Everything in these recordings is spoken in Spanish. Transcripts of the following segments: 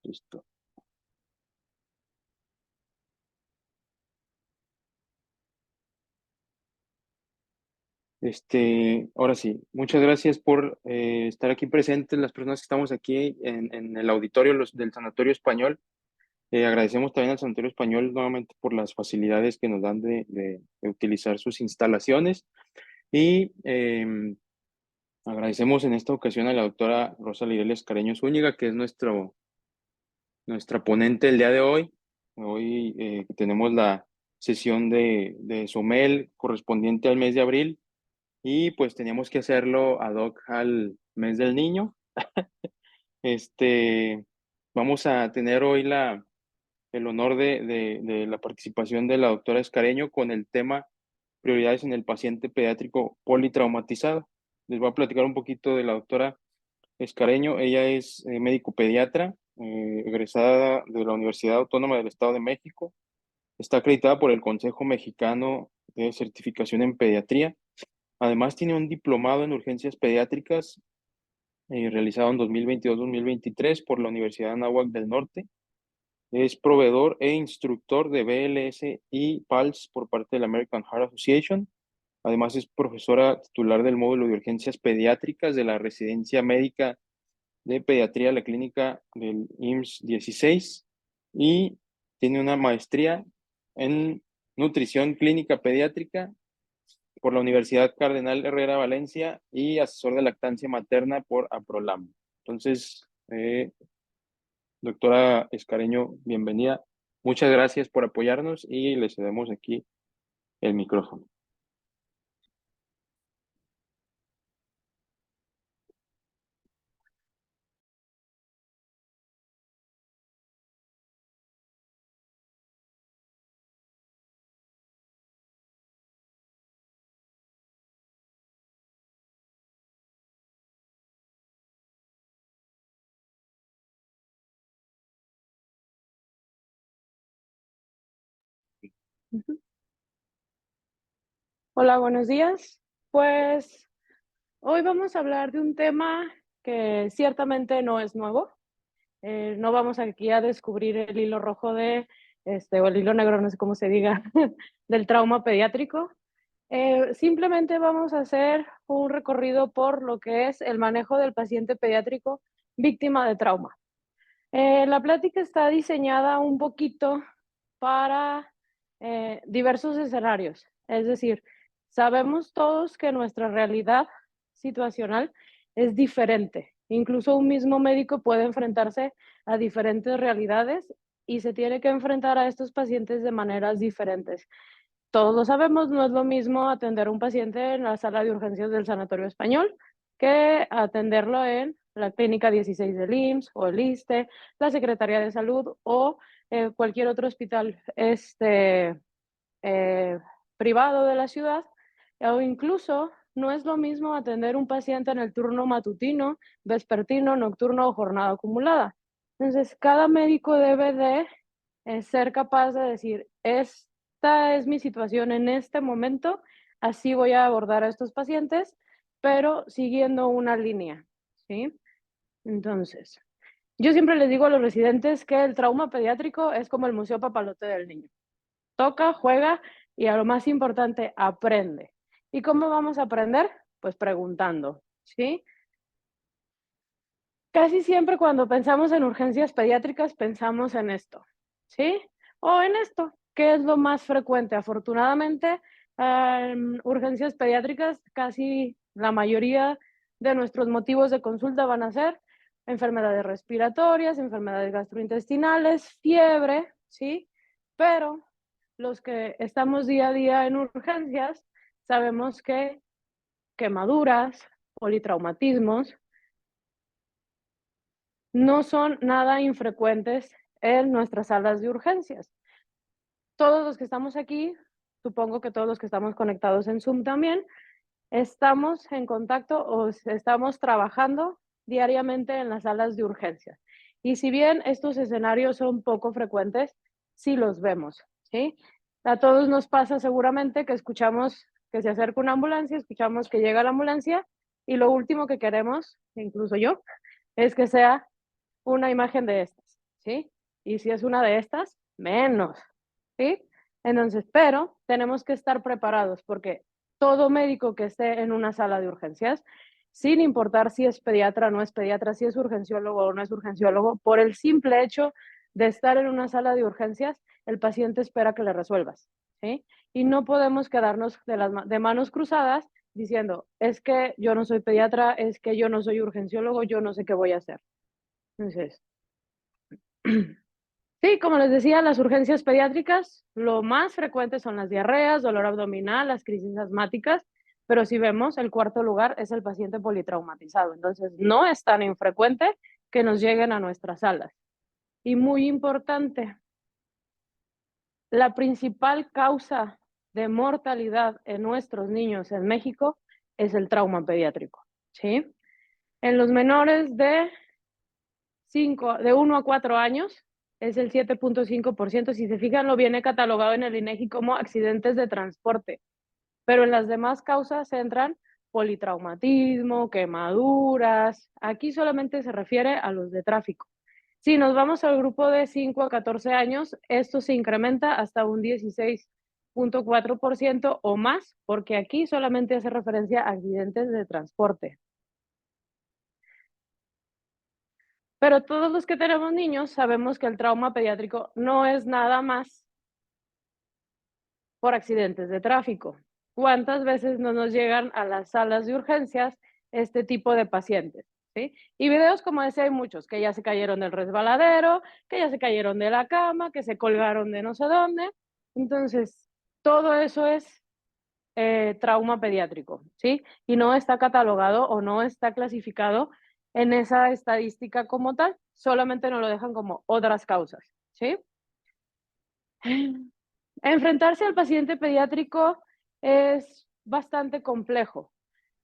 Listo. Ahora sí, muchas gracias por estar aquí presentes, las personas que estamos aquí en el auditorio del Sanatorio Español. Agradecemos también al Sanatorio Español nuevamente por las facilidades que nos dan de utilizar sus instalaciones y agradecemos en esta ocasión a la doctora Rosa Lireles Careño Zúñiga, que es nuestra ponente el día de hoy. Hoy tenemos la sesión de SOMEL correspondiente al mes de abril y pues teníamos que hacerlo ad hoc al mes del niño. Este, Vamos a tener hoy el honor de la participación de la doctora Escareño con el tema prioridades en el paciente pediátrico politraumatizado. Les voy a platicar un poquito de la doctora Escareño. Ella es médico pediatra, egresada de la Universidad Autónoma del Estado de México. Está acreditada por el Consejo Mexicano de Certificación en Pediatría. Además, tiene un diplomado en urgencias pediátricas realizado en 2022-2023 por la Universidad de Anáhuac del Norte. Es proveedor e instructor de BLS y PALS por parte de la American Heart Association. Además, es profesora titular del módulo de urgencias pediátricas de la Residencia Médica de Pediatría de la Clínica del IMSS 16 y tiene una maestría en nutrición clínica pediátrica por la Universidad Cardenal Herrera Valencia y asesor de lactancia materna por APROLAM. Entonces, doctora Escareño, bienvenida. Muchas gracias por apoyarnos y le cedemos aquí el micrófono. Ujú. Hola, buenos días. Pues hoy vamos a hablar de un tema que ciertamente no es nuevo. No vamos aquí a descubrir el hilo rojo o el hilo negro, no sé cómo se diga, del trauma pediátrico. Simplemente vamos a hacer un recorrido por lo que es el manejo del paciente pediátrico víctima de trauma. La plática está diseñada un poquito para diversos escenarios. Es decir, sabemos todos que nuestra realidad situacional es diferente. Incluso un mismo médico puede enfrentarse a diferentes realidades y se tiene que enfrentar a estos pacientes de maneras diferentes. Todos lo sabemos, no es lo mismo atender a un paciente en la sala de urgencias del Sanatorio Español que atenderlo en la Clínica 16 del IMSS o el ISSSTE, la Secretaría de Salud o cualquier otro hospital eh, privado de la ciudad, o incluso no es lo mismo atender un paciente en el turno matutino, vespertino, nocturno o jornada acumulada. Entonces, cada médico debe de ser capaz de decir, esta es mi situación en este momento, así voy a abordar a estos pacientes, pero siguiendo una línea, ¿sí? Entonces, yo siempre les digo a los residentes que el trauma pediátrico es como el Museo Papalote del niño. Toca, juega y a lo más importante, aprende. ¿Y cómo vamos a aprender? Pues preguntando, ¿sí? Casi siempre cuando pensamos en urgencias pediátricas pensamos en esto, ¿sí? O en esto, que es lo más frecuente. Afortunadamente, urgencias pediátricas, casi la mayoría de nuestros motivos de consulta van a ser enfermedades respiratorias, enfermedades gastrointestinales, fiebre, ¿sí? Pero los que estamos día a día en urgencias, sabemos que quemaduras, politraumatismos, no son nada infrecuentes en nuestras salas de urgencias. Todos los que estamos aquí, supongo que todos los que estamos conectados en Zoom también, estamos en contacto o estamos trabajando diariamente en las salas de urgencias. Y si bien estos escenarios son poco frecuentes, sí los vemos, ¿sí? A todos nos pasa seguramente que escuchamos que se acerca una ambulancia, escuchamos que llega la ambulancia y lo último que queremos, incluso yo, es que sea una imagen de estas, ¿sí? Y si es una de estas, menos, ¿sí? Entonces, pero tenemos que estar preparados porque todo médico que esté en una sala de urgencias, sin importar si es pediatra o no es pediatra, si es urgenciólogo o no es urgenciólogo, por el simple hecho de estar en una sala de urgencias, el paciente espera que le resuelvas, ¿sí? Y no podemos quedarnos de manos cruzadas diciendo, es que yo no soy pediatra, es que yo no soy urgenciólogo, yo no sé qué voy a hacer. Entonces, sí, como les decía, las urgencias pediátricas, lo más frecuente son las diarreas, dolor abdominal, las crisis asmáticas, pero si vemos, el cuarto lugar es el paciente politraumatizado. Entonces, no es tan infrecuente que nos lleguen a nuestras salas. Y muy importante, la principal causa de mortalidad en nuestros niños en México es el trauma pediátrico, ¿sí? En los menores de 1 a 4 años es el 7.5%. Si se fijan, lo viene catalogado en el INEGI como accidentes de transporte, pero en las demás causas entran politraumatismo, quemaduras. Aquí solamente se refiere a los de tráfico. Si nos vamos al grupo de 5 a 14 años, esto se incrementa hasta un 16.4% o más, porque aquí solamente hace referencia a accidentes de transporte. Pero todos los que tenemos niños sabemos que el trauma pediátrico no es nada más por accidentes de tráfico. ¿Cuántas veces no nos llegan a las salas de urgencias este tipo de pacientes? ¿Sí? Y videos como ese hay muchos, que ya se cayeron del resbaladero, que ya se cayeron de la cama, que se colgaron de no sé dónde. Entonces, todo eso es trauma pediátrico, ¿sí? Y no está catalogado o no está clasificado en esa estadística como tal, solamente nos lo dejan como otras causas, ¿sí? Enfrentarse al paciente pediátrico es bastante complejo,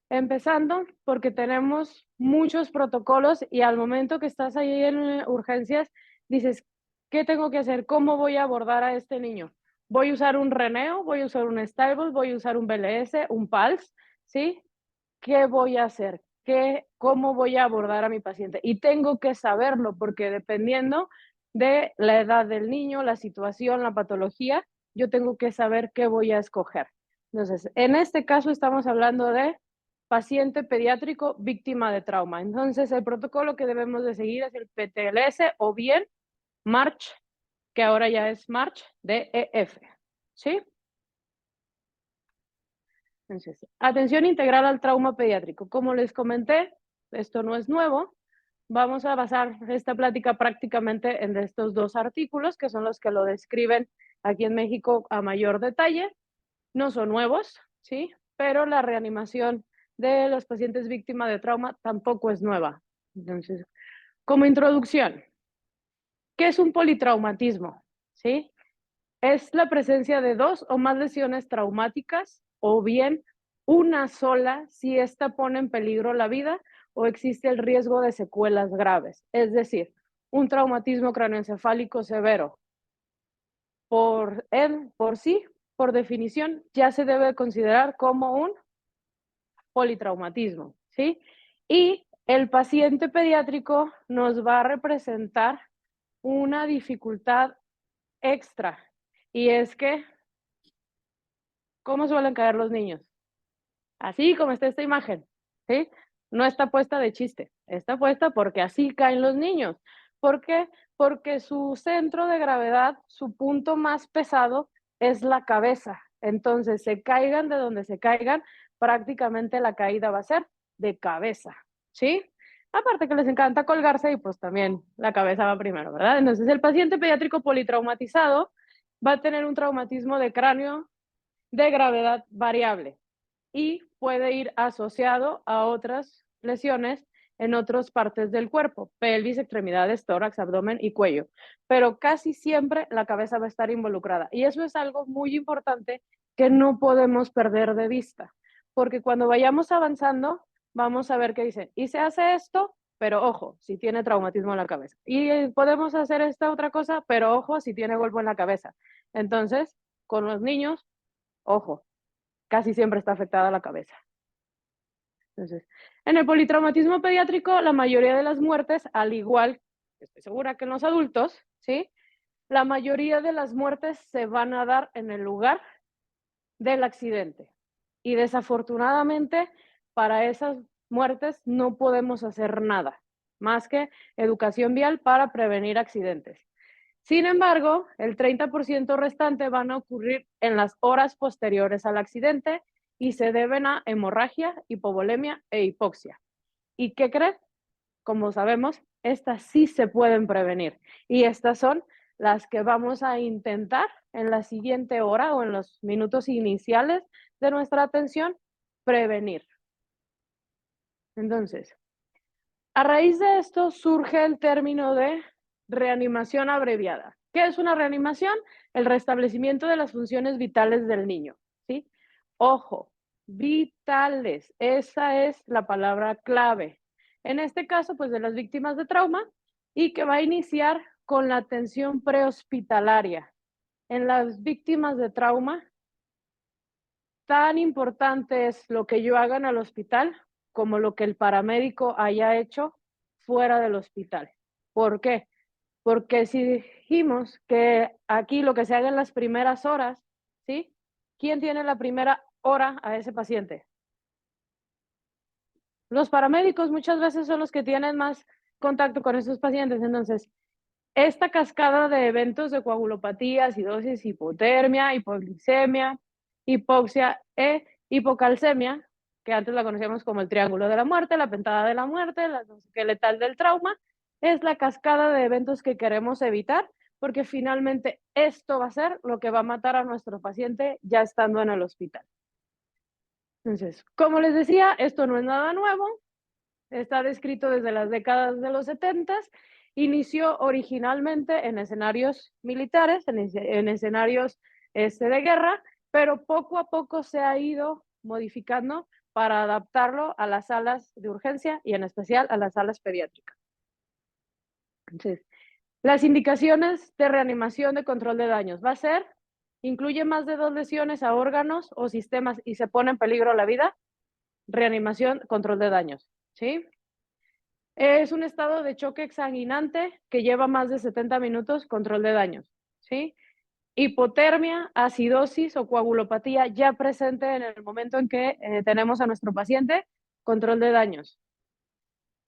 empezando porque tenemos muchos protocolos y al momento que estás ahí en urgencias, dices, ¿qué tengo que hacer? ¿Cómo voy a abordar a este niño? ¿Voy a usar un reneo? ¿Voy a usar un stable? ¿Voy a usar un BLS? ¿Un PALS? ¿Sí? ¿Qué voy a hacer? ¿Cómo voy a abordar a mi paciente? Y tengo que saberlo porque dependiendo de la edad del niño, la situación, la patología, yo tengo que saber qué voy a escoger. Entonces, en este caso estamos hablando de paciente pediátrico víctima de trauma. Entonces, el protocolo que debemos de seguir es el PTLS o bien MARCH, que ahora ya es MARCH DEF. ¿Sí? Entonces, atención integral al trauma pediátrico. Como les comenté, esto no es nuevo. Vamos a basar esta plática prácticamente en estos dos artículos, que son los que lo describen aquí en México a mayor detalle. No son nuevos, ¿sí? Pero la reanimación de los pacientes víctimas de trauma tampoco es nueva. Entonces, como introducción, ¿qué es un politraumatismo? ¿Sí? Es la presencia de dos o más lesiones traumáticas o bien una sola si esta pone en peligro la vida o existe el riesgo de secuelas graves. Es decir, un traumatismo craneoencefálico severo por sí, por definición, ya se debe considerar como un politraumatismo, ¿sí? Y el paciente pediátrico nos va a representar una dificultad extra y es que ¿cómo suelen caer los niños? Así como está esta imagen, ¿sí? No está puesta de chiste, está puesta porque así caen los niños. ¿Por qué? Porque su centro de gravedad, su punto más pesado es la cabeza. Entonces, se caigan de donde se caigan, prácticamente la caída va a ser de cabeza, ¿sí? Aparte que les encanta colgarse y pues también la cabeza va primero, ¿verdad? Entonces, el paciente pediátrico politraumatizado va a tener un traumatismo de cráneo de gravedad variable y puede ir asociado a otras lesiones en otras partes del cuerpo, pelvis, extremidades, tórax, abdomen y cuello. Pero casi siempre la cabeza va a estar involucrada. Y eso es algo muy importante que no podemos perder de vista, porque cuando vayamos avanzando, vamos a ver qué dicen. Y se hace esto, pero ojo, si tiene traumatismo en la cabeza. Y podemos hacer esta otra cosa, pero ojo, si tiene golpe en la cabeza. Entonces, con los niños, ojo, casi siempre está afectada la cabeza. Entonces, en el politraumatismo pediátrico, la mayoría de las muertes, al igual estoy segura que en los adultos, ¿sí? La mayoría de las muertes se van a dar en el lugar del accidente. Y desafortunadamente, para esas muertes no podemos hacer nada más que educación vial para prevenir accidentes. Sin embargo, el 30% restante van a ocurrir en las horas posteriores al accidente y se deben a hemorragia, hipovolemia e hipoxia. ¿Y qué creen? Como sabemos, estas sí se pueden prevenir y estas son las que vamos a intentar en la siguiente hora o en los minutos iniciales de nuestra atención prevenir. Entonces, a raíz de esto surge el término de reanimación abreviada. ¿Qué es una reanimación? El restablecimiento de las funciones vitales del niño, ¿sí? Ojo, vitales, esa es la palabra clave. En este caso, pues de las víctimas de trauma y que va a iniciar con la atención prehospitalaria. En las víctimas de trauma, tan importante es lo que yo haga en el hospital como lo que el paramédico haya hecho fuera del hospital. ¿Por qué? Porque si dijimos que aquí lo que se haga en las primeras horas, ¿sí? ¿Quién tiene la primera hora a ese paciente? Los paramédicos muchas veces son los que tienen más contacto con esos pacientes. Entonces, esta cascada de eventos de coagulopatía, acidosis, hipotermia, hipoglicemia, hipoxia e hipocalcemia, que antes la conocíamos como el triángulo de la muerte, la pentada de la muerte, la no sé qué letal del trauma, es la cascada de eventos que queremos evitar, porque finalmente esto va a ser lo que va a matar a nuestro paciente ya estando en el hospital. Entonces, como les decía, esto no es nada nuevo, está descrito desde las décadas de los 70, inició originalmente en escenarios militares, en escenarios de guerra, pero poco a poco se ha ido modificando para adaptarlo a las salas de urgencia y en especial a las salas pediátricas. Entonces, las indicaciones de reanimación de control de daños va a ser, incluye más de 2 lesiones a órganos o sistemas y se pone en peligro la vida, reanimación, control de daños, ¿sí? Es un estado de choque exsanguinante que lleva más de 70 minutos, control de daños, ¿sí? Hipotermia, acidosis o coagulopatía ya presente en el momento en que tenemos a nuestro paciente, control de daños.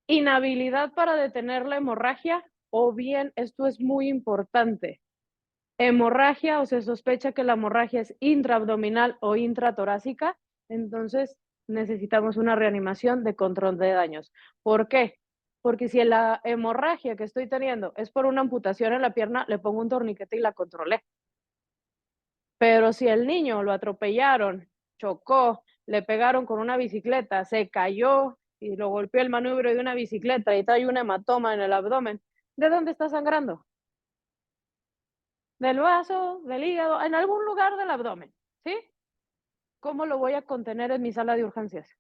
Inhabilidad para detener la hemorragia o bien, esto es muy importante, hemorragia o se sospecha que la hemorragia es intraabdominal o intratorácica, entonces necesitamos una reanimación de control de daños. ¿Por qué? Porque si la hemorragia que estoy teniendo es por una amputación en la pierna, le pongo un torniquete y la controlé. Pero si el niño lo atropellaron, chocó, le pegaron con una bicicleta, se cayó y lo golpeó el manubrio de una bicicleta y trae un hematoma en el abdomen, ¿de dónde está sangrando? Del vaso, del hígado, en algún lugar del abdomen, ¿sí? ¿Cómo lo voy a contener en mi sala de urgencias?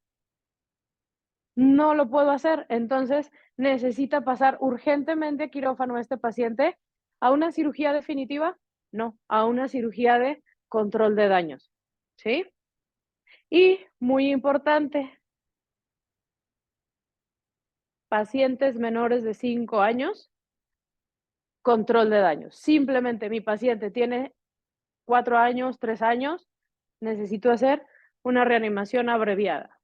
No lo puedo hacer, entonces necesita pasar urgentemente a quirófano este paciente a una cirugía definitiva, no, a una cirugía de control de daños, ¿sí? Y muy importante, pacientes menores de 5 años, control de daños. Simplemente mi paciente tiene 4 años, 3 años, necesito hacer una reanimación abreviada.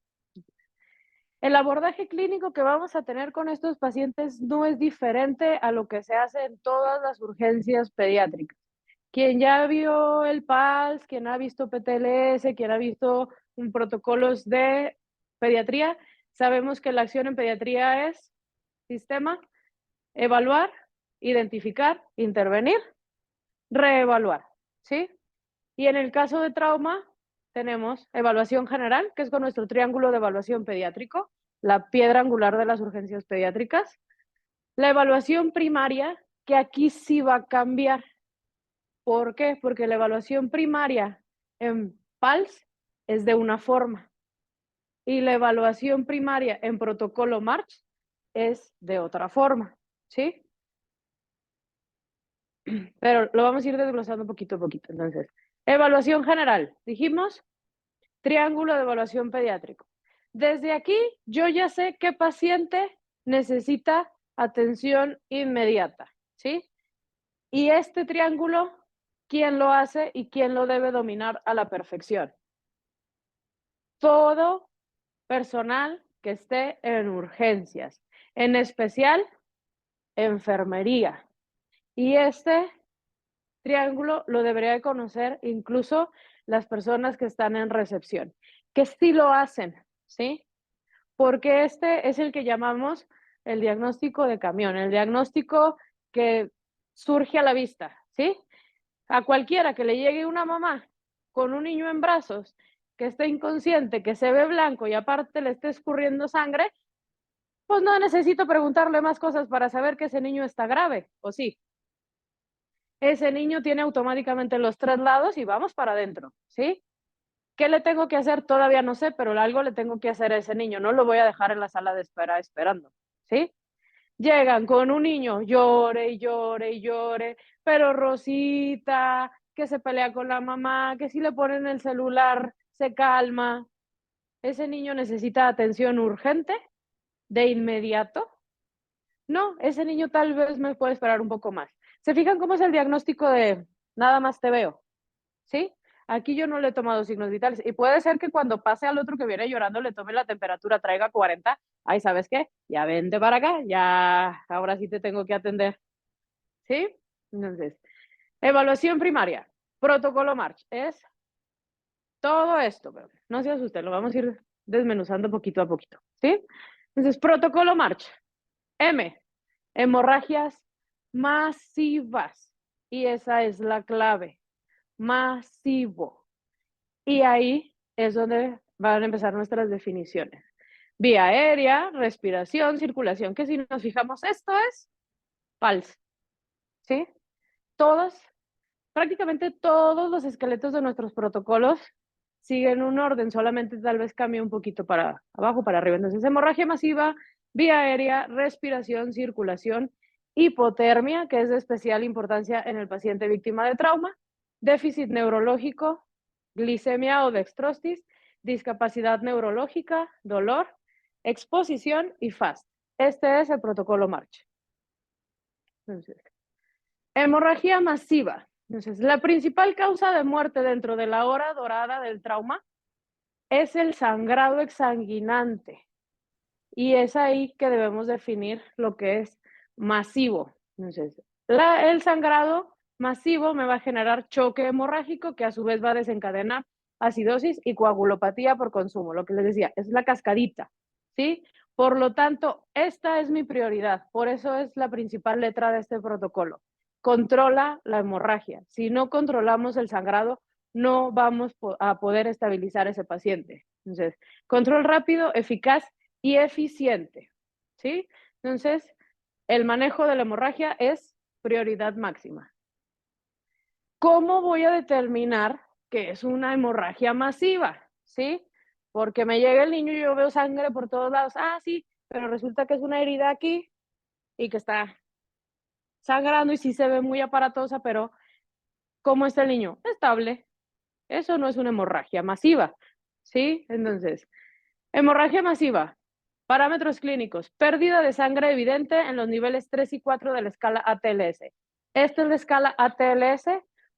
El abordaje clínico que vamos a tener con estos pacientes no es diferente a lo que se hace en todas las urgencias pediátricas. Quien ya vio el PALS, quien ha visto PTLS, quien ha visto protocolos de pediatría, sabemos que la acción en pediatría es sistema, evaluar, identificar, intervenir, reevaluar, ¿sí? Y en el caso de trauma, tenemos evaluación general, que es con nuestro triángulo de evaluación pediátrico, la piedra angular de las urgencias pediátricas. La evaluación primaria, que aquí sí va a cambiar. ¿Por qué? Porque la evaluación primaria en PALS es de una forma y la evaluación primaria en protocolo MARCH es de otra forma, ¿sí? Pero lo vamos a ir desglosando poquito a poquito. Entonces, evaluación general. Dijimos, triángulo de evaluación pediátrico. Desde aquí, yo ya sé qué paciente necesita atención inmediata, ¿sí? Y este triángulo, ¿quién lo hace y quién lo debe dominar a la perfección? Todo personal que esté en urgencias, en especial enfermería. Y este triángulo lo debería de conocer incluso las personas que están en recepción, que sí lo hacen, ¿sí? Porque este es el que llamamos el diagnóstico de camión, el diagnóstico que surge a la vista, ¿sí? A cualquiera que le llegue una mamá con un niño en brazos que esté inconsciente, que se ve blanco y aparte le esté escurriendo sangre, pues no necesito preguntarle más cosas para saber que ese niño está grave, ¿o sí? Ese niño tiene automáticamente los traslados y vamos para adentro, ¿sí? ¿Qué le tengo que hacer? Todavía no sé, pero algo le tengo que hacer a ese niño, no lo voy a dejar en la sala de espera esperando, ¿sí? Llegan con un niño, llore y llore y llore, pero Rosita, que se pelea con la mamá, que si le ponen el celular se calma. ¿Ese niño necesita atención urgente de inmediato? No, ese niño tal vez me puede esperar un poco más. ¿Se fijan cómo es el diagnóstico de nada más te veo? ¿Sí? Aquí yo no le he tomado signos vitales. Y puede ser que cuando pase al otro que viene llorando le tome la temperatura, traiga 40. Ay, ¿sabes qué? Ya vente para acá, ya ahora sí te tengo que atender. ¿Sí? Entonces, evaluación primaria, protocolo March, es todo esto, pero no se asusten, lo vamos a ir desmenuzando poquito a poquito. ¿Sí? Entonces, protocolo March, M, hemorragias masivas. Y esa es la clave, masivo. Y ahí es donde van a empezar nuestras definiciones. Vía aérea, respiración, circulación, que si nos fijamos, esto es PALS, ¿sí? Todos, prácticamente todos los esqueletos de nuestros protocolos siguen un orden, solamente tal vez cambia un poquito para abajo, para arriba. Entonces, hemorragia masiva, vía aérea, respiración, circulación, hipotermia, que es de especial importancia en el paciente víctima de trauma, déficit neurológico, glicemia o dextrosis, discapacidad neurológica, dolor, exposición y FAST. Este es el protocolo March. Entonces, hemorragia masiva. Entonces, la principal causa de muerte dentro de la hora dorada del trauma es el sangrado exsanguinante. Y es ahí que debemos definir lo que es masivo. Entonces, el sangrado masivo me va a generar choque hemorrágico que a su vez va a desencadenar acidosis y coagulopatía por consumo. Lo que les decía, es la cascadita, ¿sí? Por lo tanto, esta es mi prioridad. Por eso es la principal letra de este protocolo. Controla la hemorragia. Si no controlamos el sangrado, no vamos a poder estabilizar ese paciente. Entonces, control rápido, eficaz y eficiente, ¿sí? Entonces, el manejo de la hemorragia es prioridad máxima. ¿Cómo voy a determinar que es una hemorragia masiva? ¿Sí? Porque me llega el niño y yo veo sangre por todos lados. Ah, sí, pero resulta que es una herida aquí y que está sangrando y sí se ve muy aparatosa, pero ¿cómo está el niño? Estable. Eso no es una hemorragia masiva, ¿sí? Entonces, hemorragia masiva, parámetros clínicos, pérdida de sangre evidente en los niveles 3 y 4 de la escala ATLS. Esta es la escala ATLS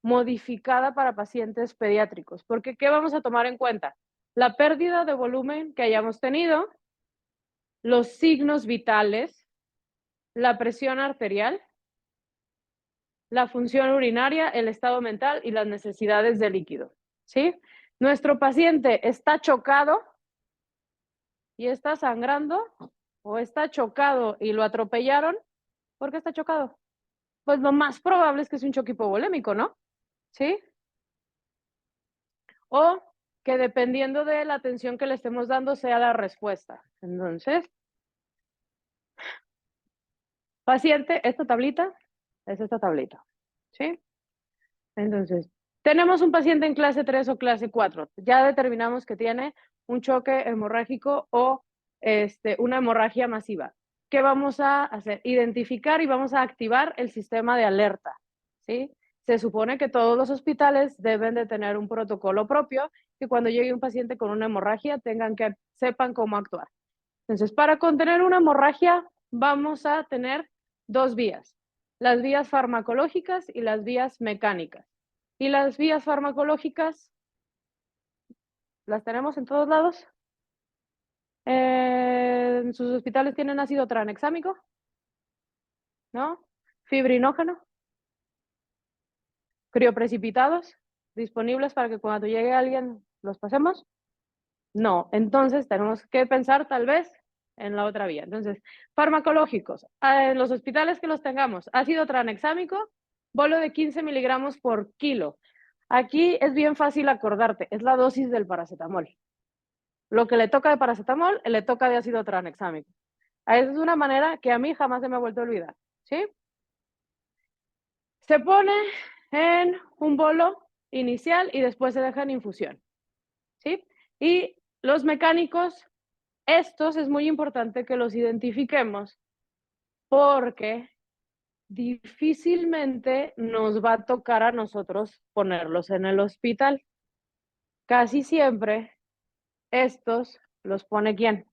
modificada para pacientes pediátricos, porque ¿qué vamos a tomar en cuenta? La pérdida de volumen que hayamos tenido, los signos vitales, la presión arterial, la función urinaria, el estado mental y las necesidades de líquido, ¿sí? Nuestro paciente está chocado y está sangrando o está chocado y lo atropellaron, ¿por qué está chocado? Pues lo más probable es que es un choque hipovolémico, ¿no? ¿Sí? O que dependiendo de la atención que le estemos dando sea la respuesta. Entonces, paciente, esta tablita es esta tablita, ¿sí? Entonces, tenemos un paciente en clase 3 o clase 4. Ya determinamos que tiene un choque hemorrágico o una hemorragia masiva. ¿Qué vamos a hacer? Identificar y vamos a activar el sistema de alerta, ¿sí? Se supone que todos los hospitales deben de tener un protocolo propio que cuando llegue un paciente con una hemorragia sepan cómo actuar. Entonces, para contener una hemorragia vamos a tener dos vías, las vías farmacológicas y las vías mecánicas. Y las vías farmacológicas, ¿las tenemos en todos lados? ¿En sus hospitales tienen ácido tranexámico? ¿No? ¿Fibrinógeno? ¿Crioprecipitados? ¿Disponibles para que cuando llegue alguien los pasemos? No, entonces tenemos que pensar tal vez en la otra vía. Entonces, farmacológicos, en los hospitales que los tengamos, ácido tranexámico, bolo de 15 miligramos por kilo. Aquí es bien fácil acordarte, es la dosis del paracetamol. Lo que le toca de paracetamol, le toca de ácido tranexámico. Esa es una manera que a mí jamás se me ha vuelto a olvidar, ¿sí? Se pone en un bolo inicial y después se deja en infusión, ¿sí? Y los mecánicos, estos es muy importante que los identifiquemos porque difícilmente nos va a tocar a nosotros ponerlos en el hospital. Casi siempre estos los pone ¿quién?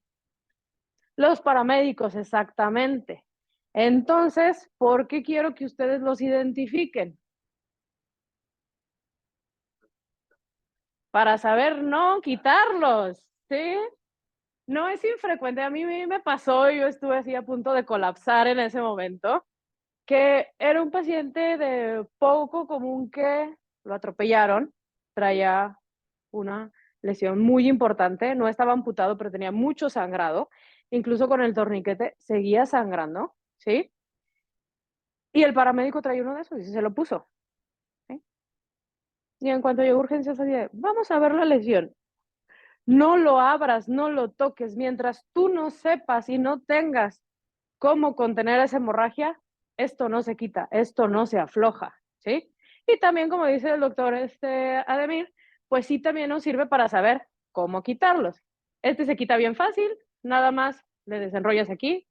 Los paramédicos, exactamente. Entonces, ¿por qué quiero que ustedes los identifiquen? Para saber no quitarlos, ¿sí? No es infrecuente, a mí me pasó, yo estuve así a punto de colapsar en ese momento, que era un paciente de poco común que lo atropellaron, traía una lesión muy importante, no estaba amputado, pero tenía mucho sangrado, incluso con el torniquete seguía sangrando, ¿sí? Y el paramédico traía uno de esos y se lo puso, ¿sí? Y en cuanto llegó a urgencias, así de, vamos a ver la lesión. No lo abras, no lo toques, mientras tú no sepas y no tengas cómo contener esa hemorragia, esto no se quita, esto no se afloja, ¿sí? Y también, como dice el doctor Ademir, pues sí también nos sirve para saber cómo quitarlos. Este se quita bien fácil, nada más le desenrollas aquí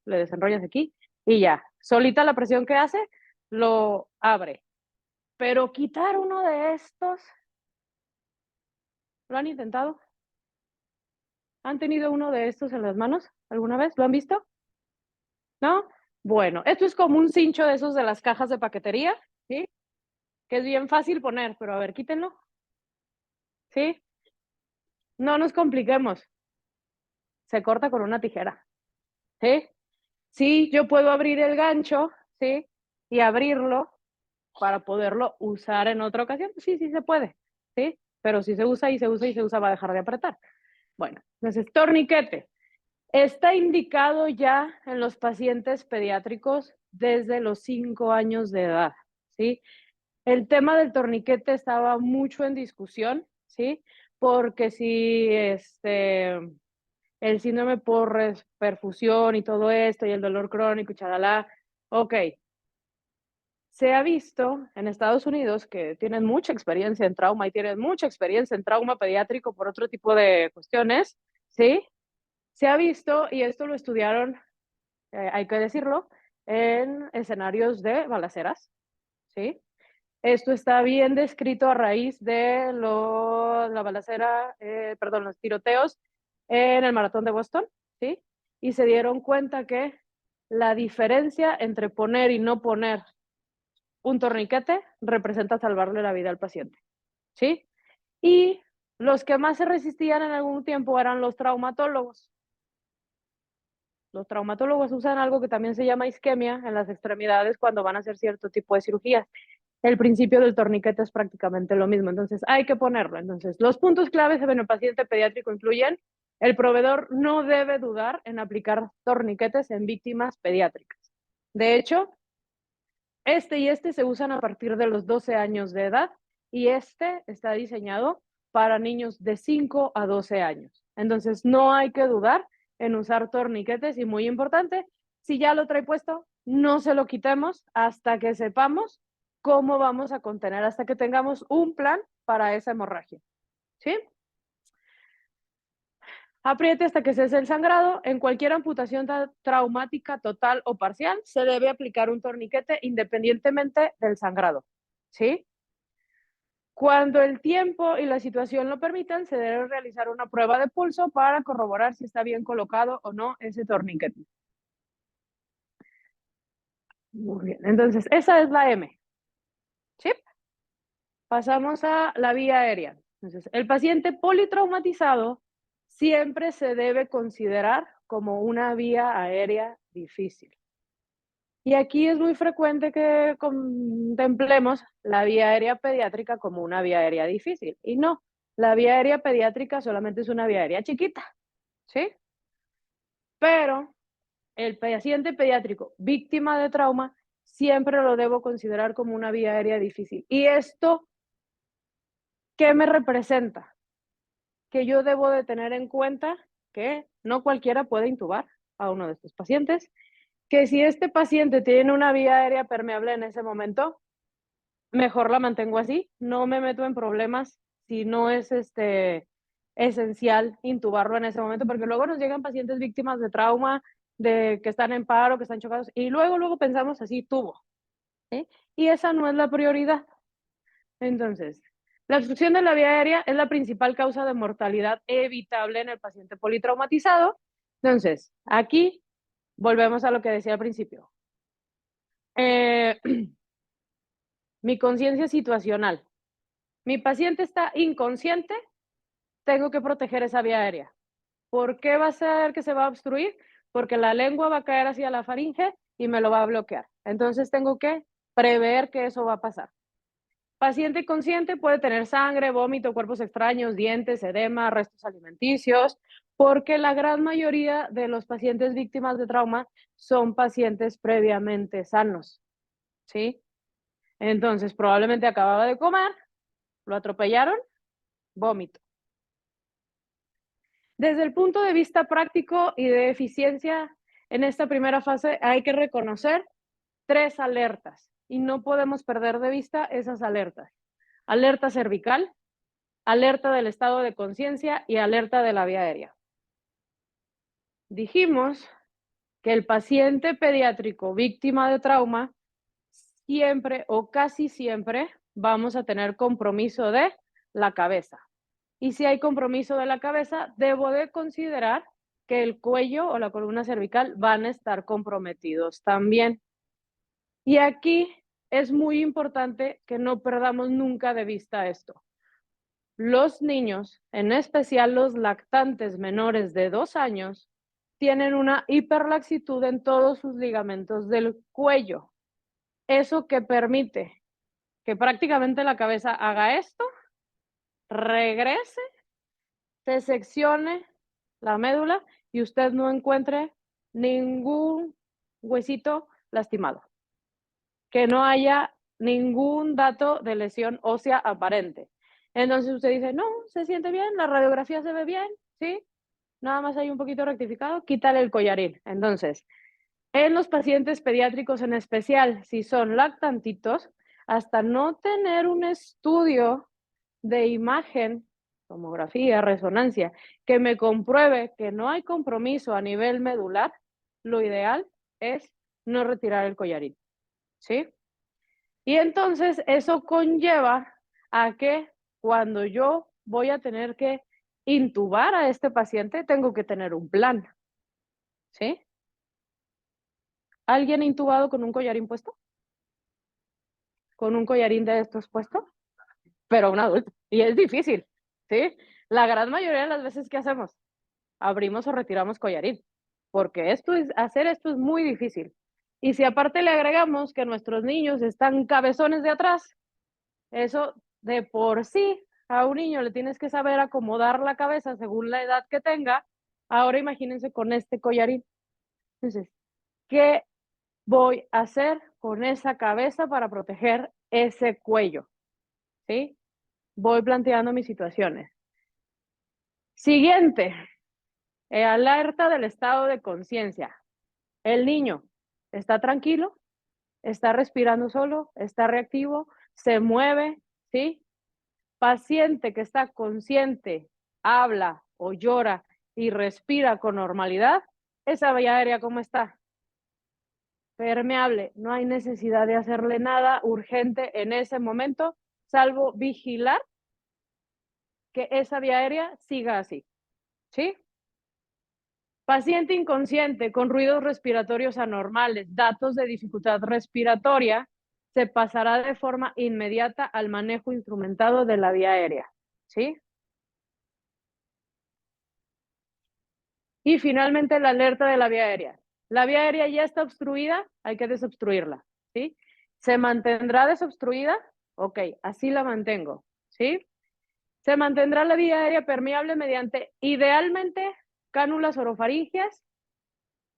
y ya. Solita la presión que hace, lo abre. Pero quitar uno de estos, ¿lo han intentado? ¿Han tenido uno de estos en las manos alguna vez? ¿Lo han visto? ¿No? Bueno, esto es como un cincho de esos de las cajas de paquetería, ¿sí? Que es bien fácil poner, pero a ver, quítenlo, ¿sí? No nos compliquemos. Se corta con una tijera, ¿sí? Sí, yo puedo abrir el gancho, ¿sí? Y abrirlo para poderlo usar en otra ocasión. Sí, sí se puede, ¿sí? Pero si se usa y se usa y se usa, va a dejar de apretar. Bueno, entonces, torniquete. Está indicado ya en los pacientes pediátricos desde los 5 años de edad, ¿sí? El tema del torniquete estaba mucho en discusión, ¿sí? Porque si el síndrome por perfusión y todo esto, y el dolor crónico, y chalala, ok. Se ha visto en Estados Unidos que tienen mucha experiencia en trauma y tienen mucha experiencia en trauma pediátrico por otro tipo de cuestiones, ¿sí? Se ha visto, y esto lo estudiaron, hay que decirlo, en escenarios de balaceras, ¿sí? Esto está bien descrito a raíz de la balacera, perdón, los tiroteos en el maratón de Boston, ¿sí? Y se dieron cuenta que la diferencia entre poner y no poner un torniquete representa salvarle la vida al paciente, ¿sí? Y los que más se resistían en algún tiempo eran los traumatólogos. Los traumatólogos usan algo que también se llama isquemia en las extremidades cuando van a hacer cierto tipo de cirugías. El principio del torniquete es prácticamente lo mismo, entonces hay que ponerlo. Entonces, los puntos claves en el paciente pediátrico incluyen: el proveedor no debe dudar en aplicar torniquetes en víctimas pediátricas. De hecho, este y este se usan a partir de los 12 años de edad y este está diseñado para niños de 5 a 12 años. Entonces, no hay que dudar en usar torniquetes y muy importante, si ya lo trae puesto, no se lo quitemos hasta que sepamos cómo vamos a contener, hasta que tengamos un plan para esa hemorragia, ¿sí? Apriete hasta que cese el sangrado. En cualquier amputación traumática total o parcial, se debe aplicar un torniquete independientemente del sangrado, ¿sí? Cuando el tiempo y la situación lo permitan, se debe realizar una prueba de pulso para corroborar si está bien colocado o no ese torniquete. Muy bien, entonces esa es la M. ¿Sí? Pasamos a la vía aérea. Entonces, el paciente politraumatizado siempre se debe considerar como una vía aérea difícil. Y aquí es muy frecuente que contemplemos la vía aérea pediátrica como una vía aérea difícil. Y no, la vía aérea pediátrica solamente es una vía aérea chiquita, ¿sí? Pero el paciente pediátrico víctima de trauma siempre lo debo considerar como una vía aérea difícil. ¿Y esto qué me representa? Que yo debo de tener en cuenta que no cualquiera puede intubar a uno de estos pacientes, que si este paciente tiene una vía aérea permeable en ese momento, mejor la mantengo así, no me meto en problemas si no es esencial intubarlo en ese momento, porque luego nos llegan pacientes víctimas de trauma, de que están en paro, que están chocados, y luego pensamos así, tubo, ¿sí? Y esa no es la prioridad. Entonces, la obstrucción de la vía aérea es la principal causa de mortalidad evitable en el paciente politraumatizado. Entonces, aquí volvemos a lo que decía al principio. Eh, mi conciencia situacional. Mi paciente está inconsciente, tengo que proteger esa vía aérea. ¿Por qué va a ser que se va a obstruir? Porque la lengua va a caer hacia la faringe y me lo va a bloquear. Entonces tengo que prever que eso va a pasar. Paciente consciente puede tener sangre, vómito, cuerpos extraños, dientes, edema, restos alimenticios, porque la gran mayoría de los pacientes víctimas de trauma son pacientes previamente sanos, ¿sí? Entonces, probablemente acababa de comer, lo atropellaron, vómito. Desde el punto de vista práctico y de eficiencia, en esta primera fase hay que reconocer 3 alertas y no podemos perder de vista esas alertas. Alerta cervical, alerta del estado de conciencia y alerta de la vía aérea. Dijimos que el paciente pediátrico víctima de trauma siempre o casi siempre vamos a tener compromiso de la cabeza. Y si hay compromiso de la cabeza, debo de considerar que el cuello o la columna cervical van a estar comprometidos también. Y aquí es muy importante que no perdamos nunca de vista esto. Los niños, en especial los lactantes menores de 2 años, tienen una hiperlaxitud en todos sus ligamentos del cuello. Eso que permite que prácticamente la cabeza haga esto, regrese, se seccione la médula y usted no encuentre ningún huesito lastimado, que no haya ningún dato de lesión ósea aparente. Entonces usted dice, no, se siente bien, la radiografía se ve bien, ¿sí? Nada más hay un poquito rectificado, quítale el collarín. Entonces, en los pacientes pediátricos en especial, si son lactantitos, hasta no tener un estudio de imagen, tomografía, resonancia, que me compruebe que no hay compromiso a nivel medular, lo ideal es no retirar el collarín, ¿sí? Y entonces eso conlleva a que cuando yo voy a tener que intubar a este paciente, tengo que tener un plan, ¿sí? ¿Alguien intubado con un collarín puesto? ¿Con un collarín de estos puesto? Pero un adulto. Y es difícil, ¿sí? La gran mayoría de las veces, ¿qué hacemos? Abrimos o retiramos collarín, porque hacer esto es muy difícil. Y si aparte le agregamos que nuestros niños están cabezones de atrás, eso de por sí a un niño le tienes que saber acomodar la cabeza según la edad que tenga. Ahora imagínense con este collarín. Entonces, ¿qué voy a hacer con esa cabeza para proteger ese cuello? ¿Sí? Voy planteando mis situaciones. Siguiente, alerta del estado de conciencia. El niño está tranquilo, está respirando solo, está reactivo, se mueve, ¿sí? Paciente que está consciente, habla o llora y respira con normalidad, esa vía aérea, ¿cómo está? Permeable. No hay necesidad de hacerle nada urgente en ese momento, salvo vigilar que esa vía aérea siga así, ¿sí? Paciente inconsciente con ruidos respiratorios anormales, datos de dificultad respiratoria, se pasará de forma inmediata al manejo instrumentado de la vía aérea, ¿sí? Y finalmente la alerta de la vía aérea. La vía aérea ya está obstruida, hay que desobstruirla, ¿sí? ¿Se mantendrá desobstruida? Ok, así la mantengo, ¿sí? Se mantendrá la vía aérea permeable mediante, idealmente, cánulas orofaringeas,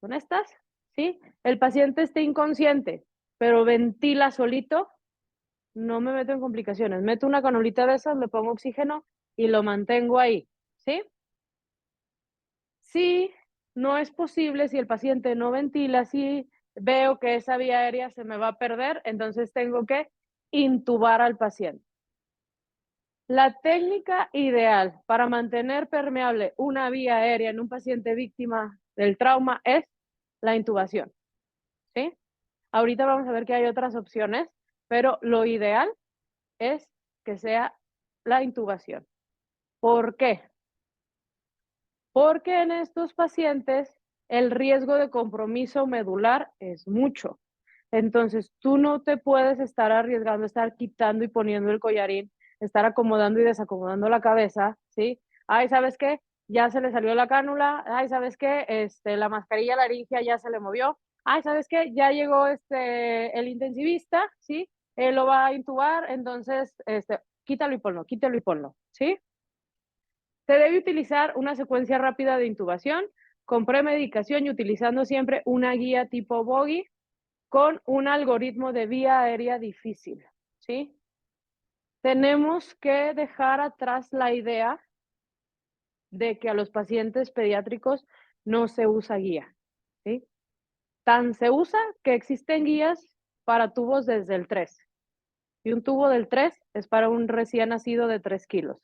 son estas, ¿sí? El paciente esté inconsciente, pero ventila solito, no me meto en complicaciones. Meto una canulita de esas, le pongo oxígeno y lo mantengo ahí, ¿sí? Si no es posible, si el paciente no ventila, si veo que esa vía aérea se me va a perder, entonces tengo que intubar al paciente. La técnica ideal para mantener permeable una vía aérea en un paciente víctima del trauma es la intubación, ¿sí? Ahorita vamos a ver que hay otras opciones, pero lo ideal es que sea la intubación. ¿Por qué? Porque en estos pacientes el riesgo de compromiso medular es mucho. Entonces, tú no te puedes estar arriesgando, estar quitando y poniendo el collarín, estar acomodando y desacomodando la cabeza, ¿sí? Ay, ¿sabes qué? Ya se le salió la cánula. Ay, ¿sabes qué? La mascarilla laringia ya se le movió. Ay, ¿sabes qué? Ya llegó el intensivista, ¿sí? Él lo va a intubar, entonces, quítalo y ponlo, ¿sí? Se debe utilizar una secuencia rápida de intubación con premedicación y utilizando siempre una guía tipo Bogie con un algoritmo de vía aérea difícil, ¿sí? Tenemos que dejar atrás la idea de que a los pacientes pediátricos no se usa guía, ¿sí? Tan se usa que existen guías para tubos desde el 3. Y un tubo del 3 es para un recién nacido de 3 kilos,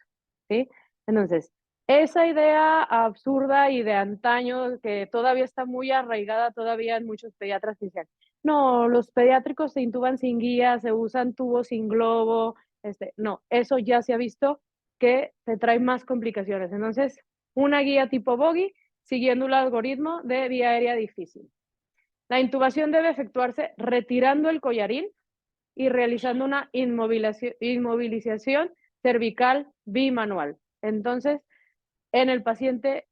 ¿sí? Entonces, esa idea absurda y de antaño que todavía está muy arraigada todavía en muchos pediatras que dicen, no, los pediátricos se intuban sin guía, se usan tubos sin globo, no, eso ya se ha visto que te trae más complicaciones. Entonces, una guía tipo Bogie siguiendo un algoritmo de vía aérea difícil. La intubación debe efectuarse retirando el collarín y realizando una inmovilización cervical bimanual. Entonces, en el paciente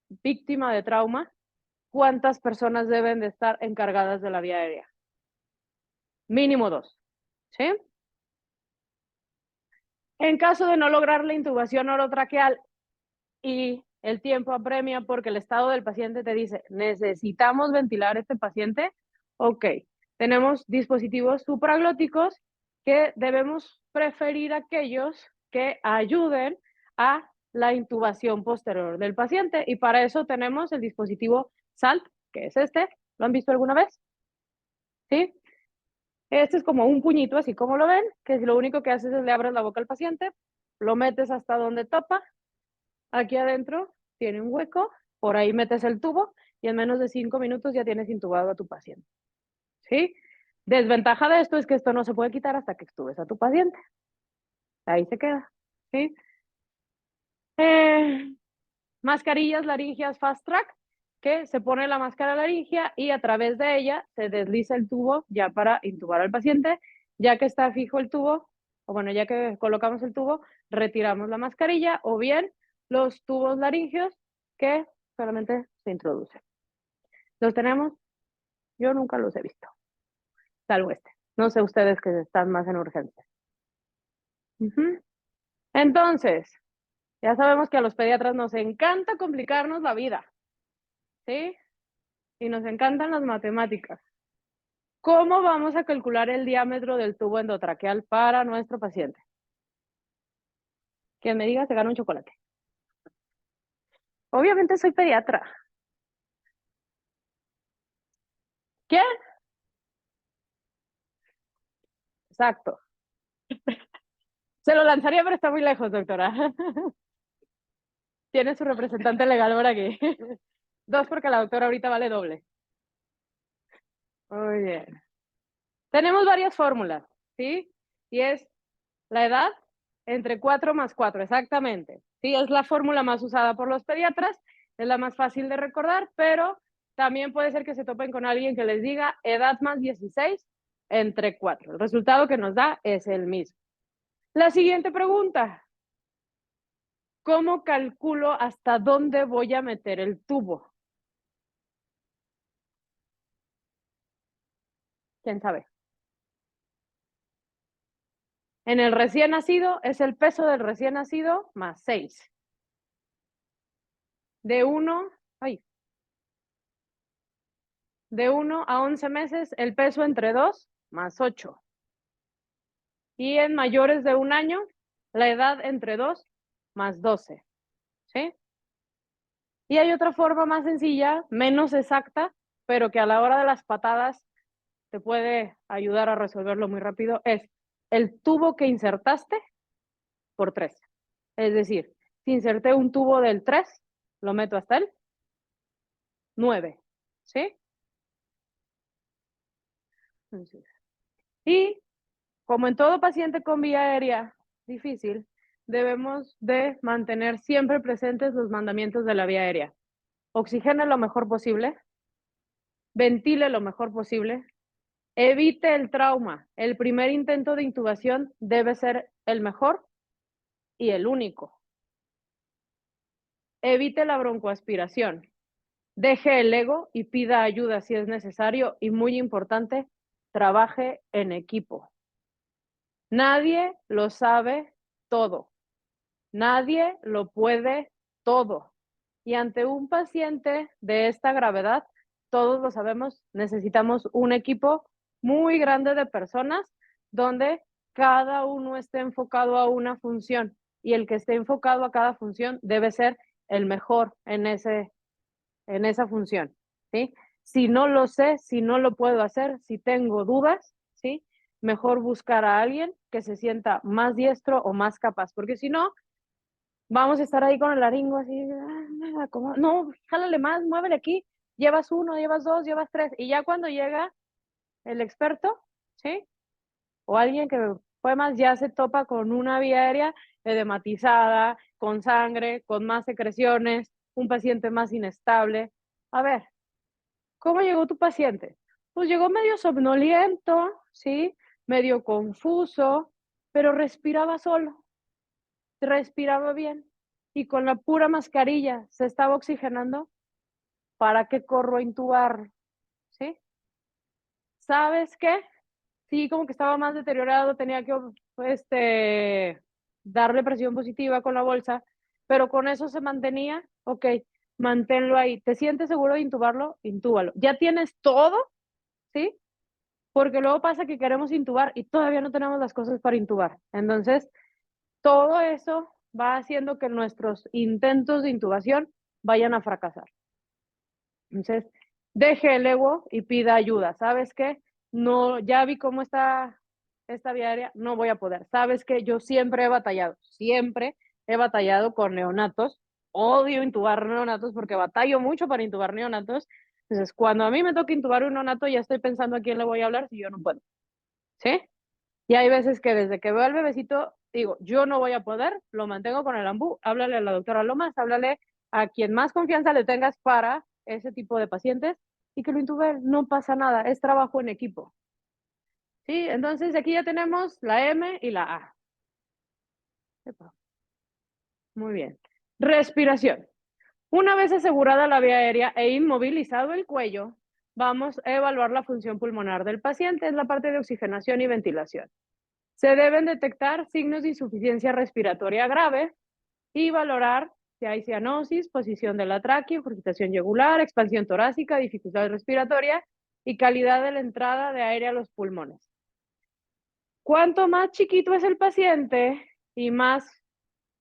víctima de trauma, ¿cuántas personas deben de estar encargadas de la vía aérea? Mínimo 2, ¿sí? En caso de no lograr la intubación orotraqueal y el tiempo apremia porque el estado del paciente te dice, necesitamos ventilar a este paciente, ok, tenemos dispositivos supraglóticos que debemos preferir aquellos que ayuden a la intubación posterior del paciente y para eso tenemos el dispositivo SALT, que es ¿lo han visto alguna vez? ¿Sí? Este es como un puñito, así como lo ven, que lo único que haces es le abres la boca al paciente, lo metes hasta donde topa, aquí adentro tiene un hueco, por ahí metes el tubo y en menos de 5 minutos ya tienes intubado a tu paciente, ¿sí? Desventaja de esto es que esto no se puede quitar hasta que extubes a tu paciente. Ahí se queda, ¿sí? Mascarillas laringeas Fast Track, que se pone la máscara laringea y a través de ella se desliza el tubo ya para intubar al paciente. Ya que está fijo el tubo, o bueno, ya que colocamos el tubo, retiramos la mascarilla o bien los tubos laringeos que solamente se introducen. ¿Los tenemos? Yo nunca los he visto, salvo este. No sé ustedes que están más en urgencia. Entonces, ya sabemos que a los pediatras nos encanta complicarnos la vida, ¿sí? Y nos encantan las matemáticas. ¿Cómo vamos a calcular el diámetro del tubo endotraqueal para nuestro paciente? Quien me diga se gana un chocolate. Obviamente soy pediatra. ¿Quién? Exacto. Se lo lanzaría, pero está muy lejos, doctora. Tiene su representante legal por aquí. 2 porque la doctora ahorita vale doble. Muy bien. Tenemos varias fórmulas, ¿sí? Y es la edad entre 4 más 4, exactamente. Sí, es la fórmula más usada por los pediatras. es la más fácil de recordar, pero también puede ser que se topen con alguien que les diga edad más 16 entre 4. El resultado que nos da es el mismo. La siguiente pregunta. ¿Cómo calculo hasta dónde voy a meter el tubo? ¿Quién sabe? En el recién nacido es el peso del recién nacido más 6. De 1 a 11 meses, el peso entre 2 más 8. Y en mayores de 1 año, la edad entre 2 más 12. ¿Sí? Y hay otra forma más sencilla, menos exacta, pero que a la hora de las patadas te puede ayudar a resolverlo muy rápido, es el tubo que insertaste por 3. Es decir, si inserté un tubo del 3, lo meto hasta el 9. ¿Sí? Y como en todo paciente con vía aérea difícil, debemos de mantener siempre presentes los mandamientos de la vía aérea. Oxigene lo mejor posible, ventile lo mejor posible, evite el trauma. El primer intento de intubación debe ser el mejor y el único. Evite la broncoaspiración. Deje el ego y pida ayuda si es necesario. Y muy importante, trabaje en equipo. Nadie lo sabe todo. Nadie lo puede todo. Y ante un paciente de esta gravedad, todos lo sabemos, necesitamos un equipo muy grande de personas donde cada uno esté enfocado a una función y el que esté enfocado a cada función debe ser el mejor en esa función, ¿sí? Si no lo sé, si no lo puedo hacer, si tengo dudas, ¿sí? Mejor buscar a alguien que se sienta más diestro o más capaz, porque si no, vamos a estar ahí con el laringo así, no, jálale más, muévele aquí, llevas 1, llevas 2, llevas 3, y ya cuando llega el experto, ¿sí? O alguien que fue más, ya se topa con una vía aérea edematizada, con sangre, con más secreciones, un paciente más inestable. A ver, ¿cómo llegó tu paciente? Pues llegó medio somnoliento, ¿sí? Medio confuso, pero respiraba solo, respiraba bien y con la pura mascarilla se estaba oxigenando. ¿Para qué corro a intubar? ¿Sí? ¿Sabes qué? Sí, como que estaba más deteriorado, tenía que darle presión positiva con la bolsa, pero con eso se mantenía, ok, manténlo ahí. ¿Te sientes seguro de intubarlo? Intúbalo. ¿Ya tienes todo? ¿Sí? Porque luego pasa que queremos intubar y todavía no tenemos las cosas para intubar. Entonces, todo eso va haciendo que nuestros intentos de intubación vayan a fracasar. Entonces, deje el ego y pida ayuda. ¿Sabes qué? No, ya vi cómo está esta vía aérea, no voy a poder. ¿Sabes qué? Yo siempre he batallado con neonatos. Odio intubar neonatos porque batallo mucho para intubar neonatos. Entonces, cuando a mí me toca intubar un neonato, ya estoy pensando a quién le voy a hablar si yo no puedo. ¿Sí? Y hay veces que desde que veo al bebecito, digo, yo no voy a poder, lo mantengo con el ambú, háblale a la doctora Lomas, háblale a quien más confianza le tengas para ese tipo de pacientes y que lo intube, no pasa nada, es trabajo en equipo. ¿Sí? Entonces aquí ya tenemos la M y la A. Muy bien. Respiración. Una vez asegurada la vía aérea e inmovilizado el cuello, vamos a evaluar la función pulmonar del paciente, es la parte de oxigenación y ventilación. Se deben detectar signos de insuficiencia respiratoria grave y valorar si hay cianosis, posición de la tráquea, ingurgitación yugular, expansión torácica, dificultad respiratoria y calidad de la entrada de aire a los pulmones. Cuanto más chiquito es el paciente y más,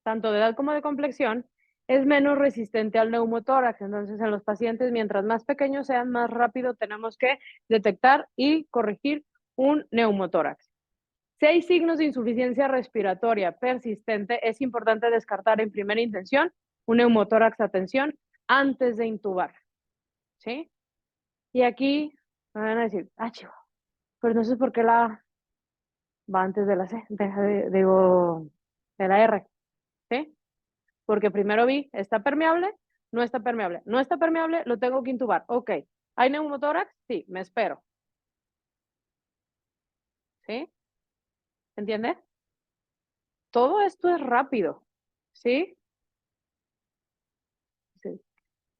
tanto de edad como de complexión, es menos resistente al neumotórax. Entonces, en los pacientes, mientras más pequeños sean, más rápido tenemos que detectar y corregir un neumotórax. Si hay signos de insuficiencia respiratoria persistente, es importante descartar en primera intención un neumotórax a tensión antes de intubar. ¿Sí? Y aquí me van a decir, chivo, pero no sé por qué la va antes de la C, digo, de la R. ¿Sí? Porque primero vi, está permeable, no está permeable. No está permeable, lo tengo que intubar. Ok. ¿Hay neumotórax? Sí, me espero. ¿Sí? ¿Entiende? Todo esto es rápido. ¿Sí? Sí.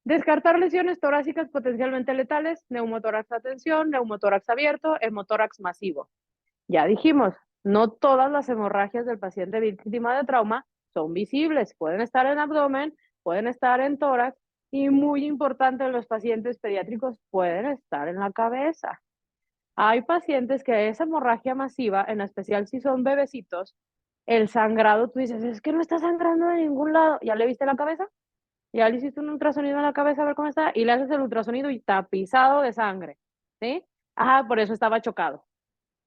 Descartar lesiones torácicas potencialmente letales, neumotórax a tensión, neumotórax abierto, hemotórax masivo. Ya dijimos, no todas las hemorragias del paciente víctima de trauma son visibles. Pueden estar en abdomen, pueden estar en tórax y muy importante en los pacientes pediátricos pueden estar en la cabeza. Hay pacientes que esa hemorragia masiva, en especial si son bebecitos, el sangrado, tú dices, es que no está sangrando de ningún lado. ¿Ya le viste la cabeza? ¿Ya le hiciste un ultrasonido en la cabeza a ver cómo está? Y le haces el ultrasonido y tapizado de sangre. ¿Sí? Ah, por eso estaba chocado.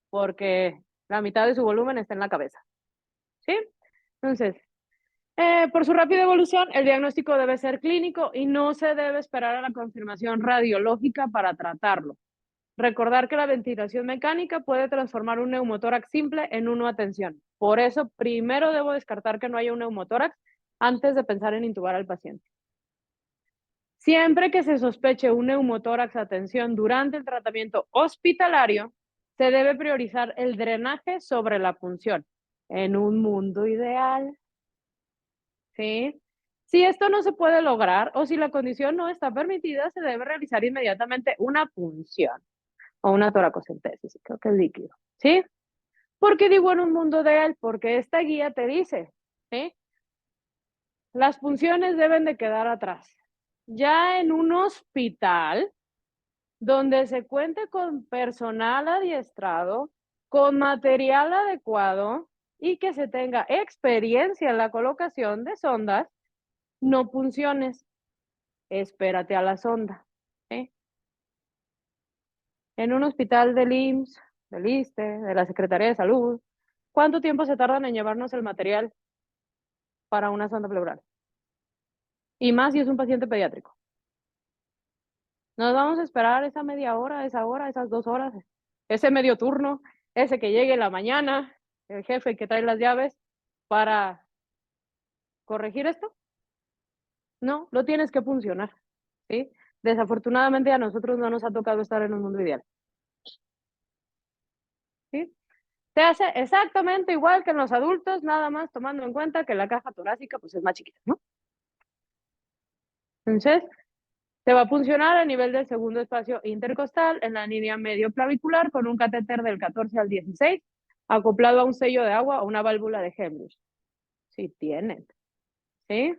Porque la mitad de su volumen está en la cabeza. ¿Sí? Entonces, por su rápida evolución, el diagnóstico debe ser clínico y no se debe esperar a la confirmación radiológica para tratarlo. Recordar que la ventilación mecánica puede transformar un neumotórax simple en uno a tensión. Por eso, primero debo descartar que no haya un neumotórax antes de pensar en intubar al paciente. Siempre que se sospeche un neumotórax a tensión durante el tratamiento hospitalario, se debe priorizar el drenaje sobre la punción. En un mundo ideal, ¿sí? Si esto no se puede lograr o si la condición no está permitida, se debe realizar inmediatamente una punción o una toracocentesis, creo que es líquido, ¿sí? ¿Por qué digo en un mundo ideal? Porque esta guía te dice, ¿sí? Las punciones deben de quedar atrás. Ya en un hospital, donde se cuente con personal adiestrado, con material adecuado y que se tenga experiencia en la colocación de sondas, no punciones, espérate a la sonda. ¿Eh? En un hospital del IMSS, del ISSSTE, de la Secretaría de Salud, ¿cuánto tiempo se tardan en llevarnos el material para una sonda pleural? Y más si es un paciente pediátrico. Nos vamos a esperar esa media hora, esa hora, esas 2 horas, ese medio turno, ese que llegue en la mañana, el jefe que trae las llaves para corregir esto. No, lo tienes que funcionar, ¿sí? Desafortunadamente a nosotros no nos ha tocado estar en un mundo ideal, ¿sí? Se hace exactamente igual que en los adultos, nada más tomando en cuenta que la caja torácica pues es más chiquita, ¿no? Entonces, se va a funcionar a nivel del segundo espacio intercostal en la línea medio clavicular con un catéter del 14 al 16 acoplado a un sello de agua o una válvula de Heimlich. Sí tienen, ¿sí?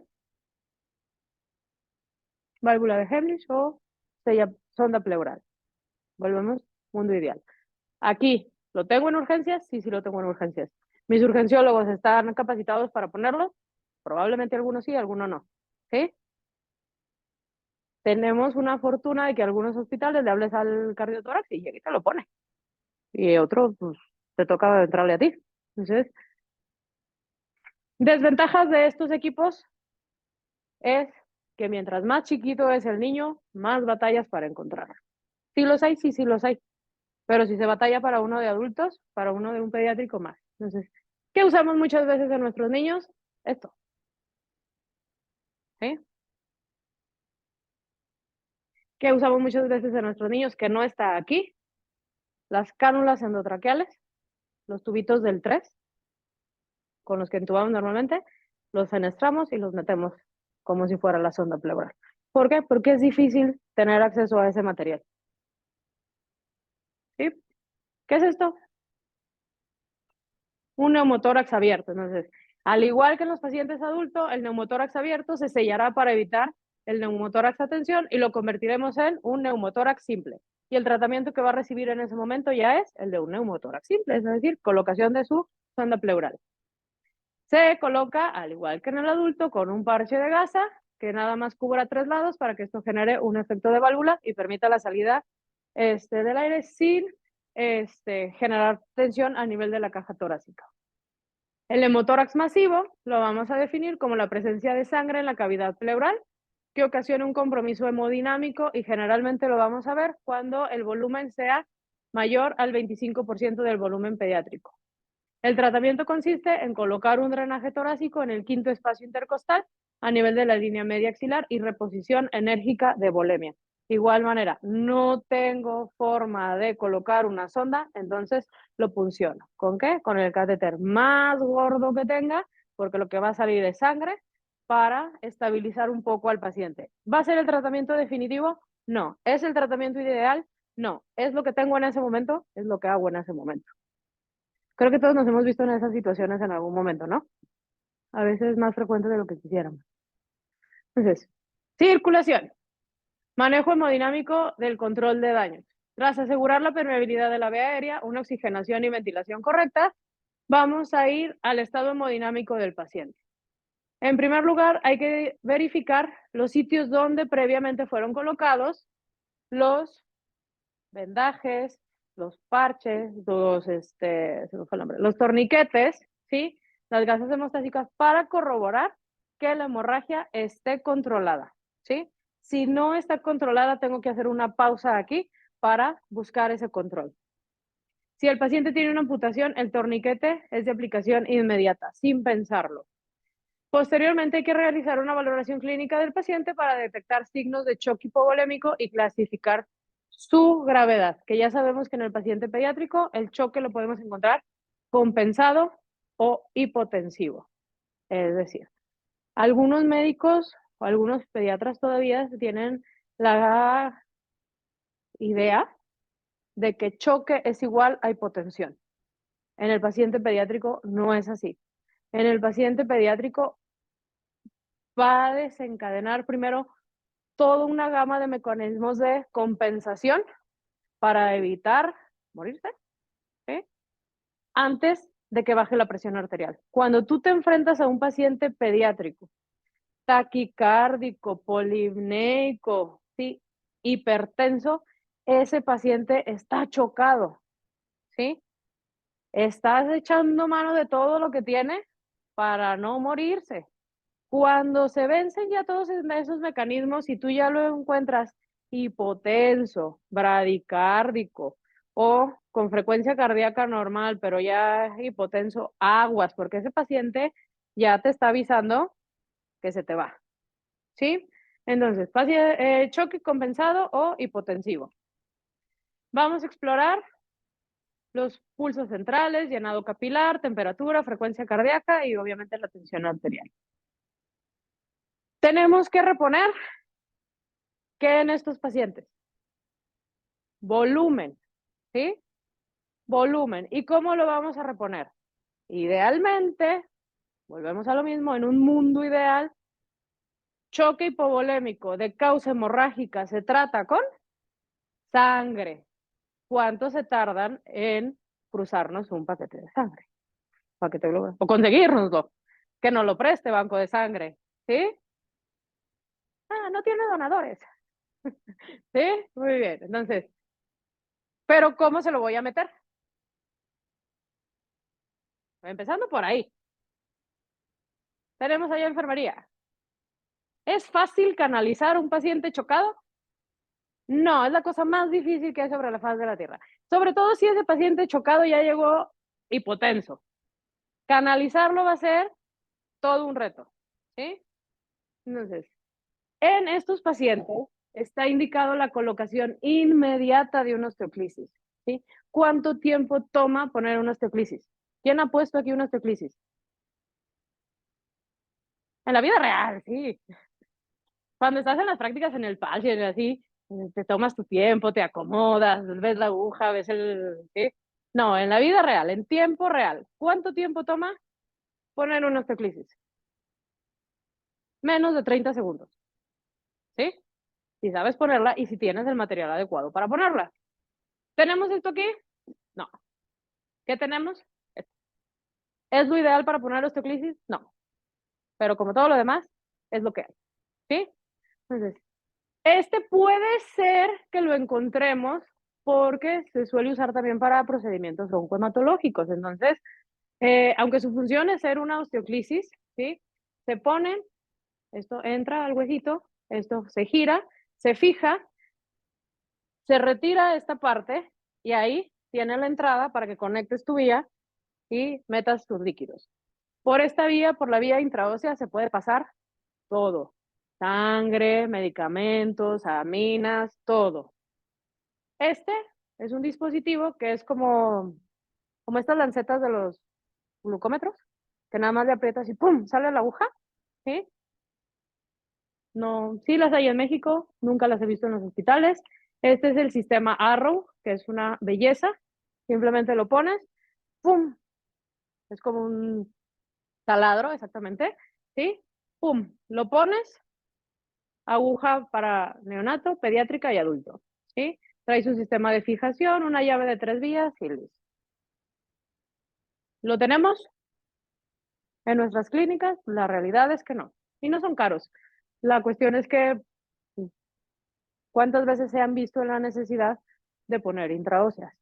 Válvula de Heimlich o sonda pleural. Volvemos, mundo ideal. Aquí, ¿lo tengo en urgencias? Sí, sí lo tengo en urgencias. ¿Mis urgenciólogos están capacitados para ponerlo? Probablemente algunos sí, algunos no. ¿Sí? Tenemos una fortuna de que algunos hospitales le hables al cardiotórax y llega y te lo pone. Y otro, pues, te toca entrarle a ti. Entonces, desventajas de estos equipos es que mientras más chiquito es el niño, más batallas para encontrarlo. Sí los hay, sí, sí los hay. Pero si se batalla para uno de adultos, para uno de un pediátrico más. Entonces, ¿qué usamos muchas veces en nuestros niños? Esto, ¿sí? ¿Qué usamos muchas veces en nuestros niños que no está aquí? Las cánulas endotraqueales, los tubitos del 3, con los que intubamos normalmente, los fenestramos y los metemos como si fuera la sonda pleural. ¿Por qué? Porque es difícil tener acceso a ese material. ¿Sí? ¿Qué es esto? Un neumotórax abierto. Entonces, al igual que en los pacientes adultos, el neumotórax abierto se sellará para evitar el neumotórax a tensión y lo convertiremos en un neumotórax simple. Y el tratamiento que va a recibir en ese momento ya es el de un neumotórax simple, es decir, colocación de su sonda pleural. Se coloca, al igual que en el adulto, con un parche de gasa que nada más cubra 3 lados para que esto genere un efecto de válvula y permita la salida del aire sin generar tensión a nivel de la caja torácica. El hemotórax masivo lo vamos a definir como la presencia de sangre en la cavidad pleural que ocasiona un compromiso hemodinámico y generalmente lo vamos a ver cuando el volumen sea mayor al 25% del volumen pediátrico. El tratamiento consiste en colocar un drenaje torácico en el quinto espacio intercostal a nivel de la línea media axilar y reposición enérgica de volemia. Igual manera, no tengo forma de colocar una sonda, entonces lo punciono. ¿Con qué? Con el catéter más gordo que tenga, porque lo que va a salir es sangre, para estabilizar un poco al paciente. ¿Va a ser el tratamiento definitivo? No. ¿Es el tratamiento ideal? No. ¿Es lo que tengo en ese momento? Es lo que hago en ese momento. Creo que todos nos hemos visto en esas situaciones en algún momento, ¿no? A veces es más frecuente de lo que quisiéramos. Entonces, circulación. Manejo hemodinámico del control de daños. Tras asegurar la permeabilidad de la vía aérea, una oxigenación y ventilación correcta, vamos a ir al estado hemodinámico del paciente. En primer lugar, hay que verificar los sitios donde previamente fueron colocados los vendajes, los parches, los torniquetes, ¿sí? Las gasas hemostásicas para corroborar que la hemorragia esté controlada, ¿sí? Si no está controlada, tengo que hacer una pausa aquí para buscar ese control. Si el paciente tiene una amputación, el torniquete es de aplicación inmediata, sin pensarlo. Posteriormente hay que realizar una valoración clínica del paciente para detectar signos de choque hipovolémico y clasificar su gravedad, que ya sabemos que en el paciente pediátrico el choque lo podemos encontrar compensado o hipotensivo. Es decir, algunos médicos o algunos pediatras todavía tienen la idea de que choque es igual a hipotensión. En el paciente pediátrico no es así. En el paciente pediátrico va a desencadenar primero toda una gama de mecanismos de compensación para evitar morirse, ¿sí? Antes de que baje la presión arterial. Cuando tú te enfrentas a un paciente pediátrico, taquicárdico, polipneico, ¿sí? Hipertenso, ese paciente está chocado, ¿sí? Estás echando mano de todo lo que tiene para no morirse. Cuando se vencen ya todos esos mecanismos y tú ya lo encuentras hipotenso, bradicárdico o con frecuencia cardíaca normal, pero ya hipotenso, aguas, porque ese paciente ya te está avisando que se te va, ¿sí? Entonces, choque compensado o hipotensivo. Vamos a explorar los pulsos centrales, llenado capilar, temperatura, frecuencia cardíaca y obviamente la tensión arterial. Tenemos que reponer ¿qué en estos pacientes? Volumen, ¿sí? Volumen. ¿Y cómo lo vamos a reponer? Idealmente, volvemos a lo mismo, en un mundo ideal, choque hipovolémico de causa hemorrágica se trata con sangre. ¿Cuánto se tardan en cruzarnos un paquete de sangre? Paquete global. O conseguirnoslo. Que nos lo preste banco de sangre. ¿Sí? Ah, no tiene donadores. ¿Sí? Muy bien. Entonces, ¿pero cómo se lo voy a meter? Empezando por ahí. Tenemos allá enfermería. ¿Es fácil canalizar a un paciente chocado? No, es la cosa más difícil que hay sobre la faz de la Tierra. Sobre todo si ese paciente chocado ya llegó hipotenso. Canalizarlo va a ser todo un reto, ¿sí? Entonces, en estos pacientes está indicado la colocación inmediata de una osteoclisis, ¿sí? ¿Cuánto tiempo toma poner una osteoclisis? ¿Quién ha puesto aquí una osteoclisis? En la vida real, sí. Cuando estás en las prácticas en el parche, así, te tomas tu tiempo, te acomodas, ves la aguja, ves el... ¿sí? No, en la vida real, en tiempo real. ¿Cuánto tiempo toma poner una osteoclisis? Menos de 30 segundos, ¿sí? Si sabes ponerla y si tienes el material adecuado para ponerla. ¿Tenemos esto aquí? No. ¿Qué tenemos? ¿Es lo ideal para poner osteoclisis? No. Pero como todo lo demás, es lo que hay, ¿sí? Entonces, este puede ser que lo encontremos porque se suele usar también para procedimientos oncohematológicos. Entonces, aunque su función es ser una osteoclisis, ¿sí? Se ponen, esto entra al huesito, esto se gira, se fija, se retira esta parte y ahí tiene la entrada para que conectes tu vía y metas tus líquidos. Por esta vía, por la vía intraósea, se puede pasar todo. Sangre, medicamentos, aminas, todo. Este es un dispositivo que es como estas lancetas de los glucómetros, que nada más le aprietas y ¡pum! Sale la aguja, ¿sí? No, sí las hay en México, nunca las he visto en los hospitales. Este es el sistema Arrow, que es una belleza. Simplemente lo pones, ¡pum! Es como un taladro, exactamente, ¿sí? ¡Pum! Lo pones, aguja para neonato, pediátrica y adulto, ¿sí? Trae su sistema de fijación, una llave de 3 vías y listo. ¿Lo tenemos en nuestras clínicas? La realidad es que no. Y no son caros. La cuestión es que, ¿cuántas veces se han visto en la necesidad de poner intraóseas?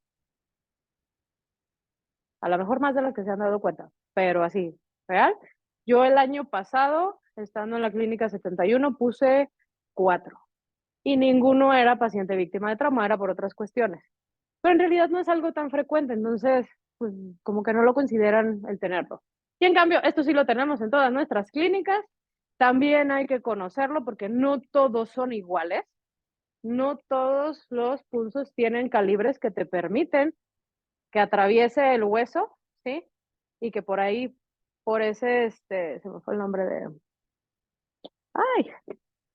A lo mejor más de las que se han dado cuenta, pero así, real. Yo el año pasado, estando en la clínica 71, puse 4 y ninguno era paciente víctima de trauma, era por otras cuestiones. Pero en realidad no es algo tan frecuente, entonces, pues como que no lo consideran el tenerlo. Y en cambio, esto sí lo tenemos en todas nuestras clínicas. También hay que conocerlo porque no todos son iguales. No todos los pulsos tienen calibres que te permiten que atraviese el hueso, ¿sí? Y que por ahí, por ese, se me fue el nombre de, ay,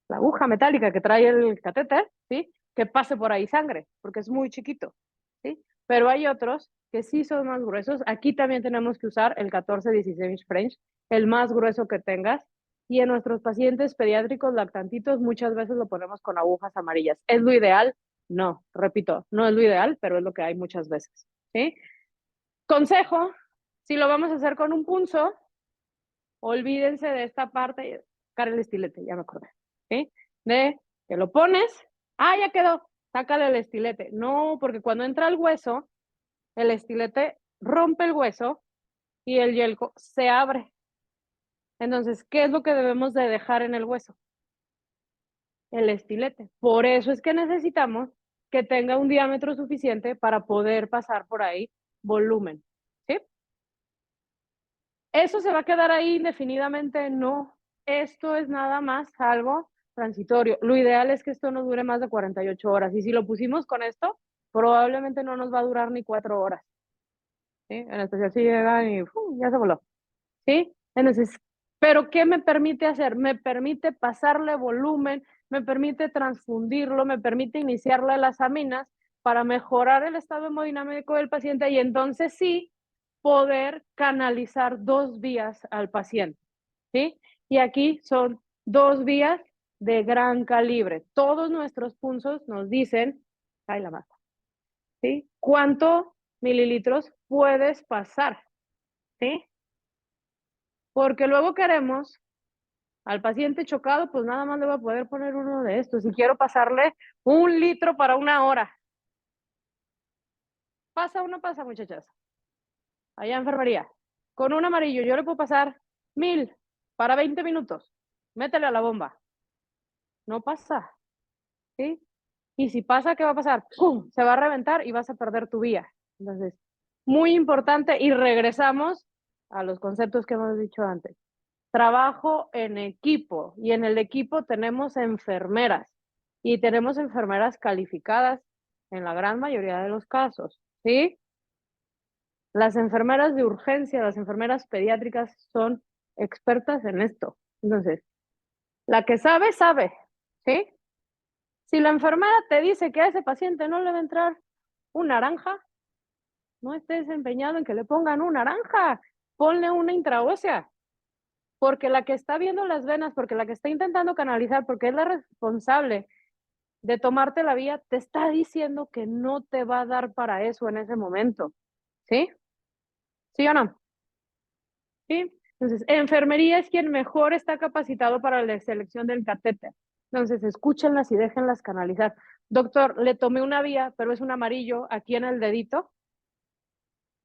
la aguja metálica que trae el catéter, ¿sí? Que pase por ahí sangre, porque es muy chiquito, ¿sí? Pero hay otros que sí son más gruesos. Aquí también tenemos que usar el 14-16 French, el más grueso que tengas. Y en nuestros pacientes pediátricos lactantitos muchas veces lo ponemos con agujas amarillas. ¿Es lo ideal? No, repito, no es lo ideal, pero es lo que hay muchas veces, ¿sí? Consejo, si lo vamos a hacer con un punzo, olvídense de esta parte, cara el estilete, ya me acordé, ¿sí? De que lo pones, ya quedó, sácale el estilete. No, porque cuando entra el hueso, el estilete rompe el hueso y el yelco se abre. Entonces, ¿qué es lo que debemos de dejar en el hueso? El estilete. Por eso es que necesitamos que tenga un diámetro suficiente para poder pasar por ahí volumen, ¿sí? ¿Eso se va a quedar ahí indefinidamente? No. Esto es nada más algo transitorio. Lo ideal es que esto no dure más de 48 horas. Y si lo pusimos con esto, probablemente no nos va a durar ni 4 horas. ¿Sí? En especial si llega y ya se voló. ¿Sí? Entonces, ¿pero qué me permite hacer? Me permite pasarle volumen, me permite transfundirlo, me permite iniciarle las aminas para mejorar el estado hemodinámico del paciente y entonces sí poder canalizar 2 vías al paciente, ¿sí? Y aquí son 2 vías de gran calibre. Todos nuestros punzos nos dicen, ay la masa, ¿sí? ¿Cuánto mililitros puedes pasar? ¿Sí? Porque luego queremos al paciente chocado, pues nada más le voy a poder poner uno de estos. Y quiero pasarle 1 litro para 1 hora. ¿Pasa o no pasa, muchachas? Allá en enfermería. Con un amarillo yo le puedo pasar 1000 para 20 minutos. Métele a la bomba. No pasa, ¿sí? Y si pasa, ¿qué va a pasar? ¡Pum! Se va a reventar y vas a perder tu vía. Entonces, muy importante y regresamos a los conceptos que hemos dicho antes. Trabajo en equipo y en el equipo tenemos enfermeras y tenemos enfermeras calificadas en la gran mayoría de los casos, ¿sí? Las enfermeras de urgencia, las enfermeras pediátricas son expertas en esto. Entonces, la que sabe, sabe, ¿sí? Si la enfermera te dice que a ese paciente no le va a entrar un naranja, no estés empeñado en que le pongan un naranja, ponle una intraósea, porque la que está viendo las venas, porque la que está intentando canalizar, porque es la responsable de tomarte la vía, te está diciendo que no te va a dar para eso en ese momento, ¿sí? ¿Sí o no? ¿Sí? Entonces, enfermería es quien mejor está capacitado para la selección del catéter. Entonces, escúchenlas y déjenlas canalizar. Doctor, le tomé una vía, pero es un amarillo aquí en el dedito.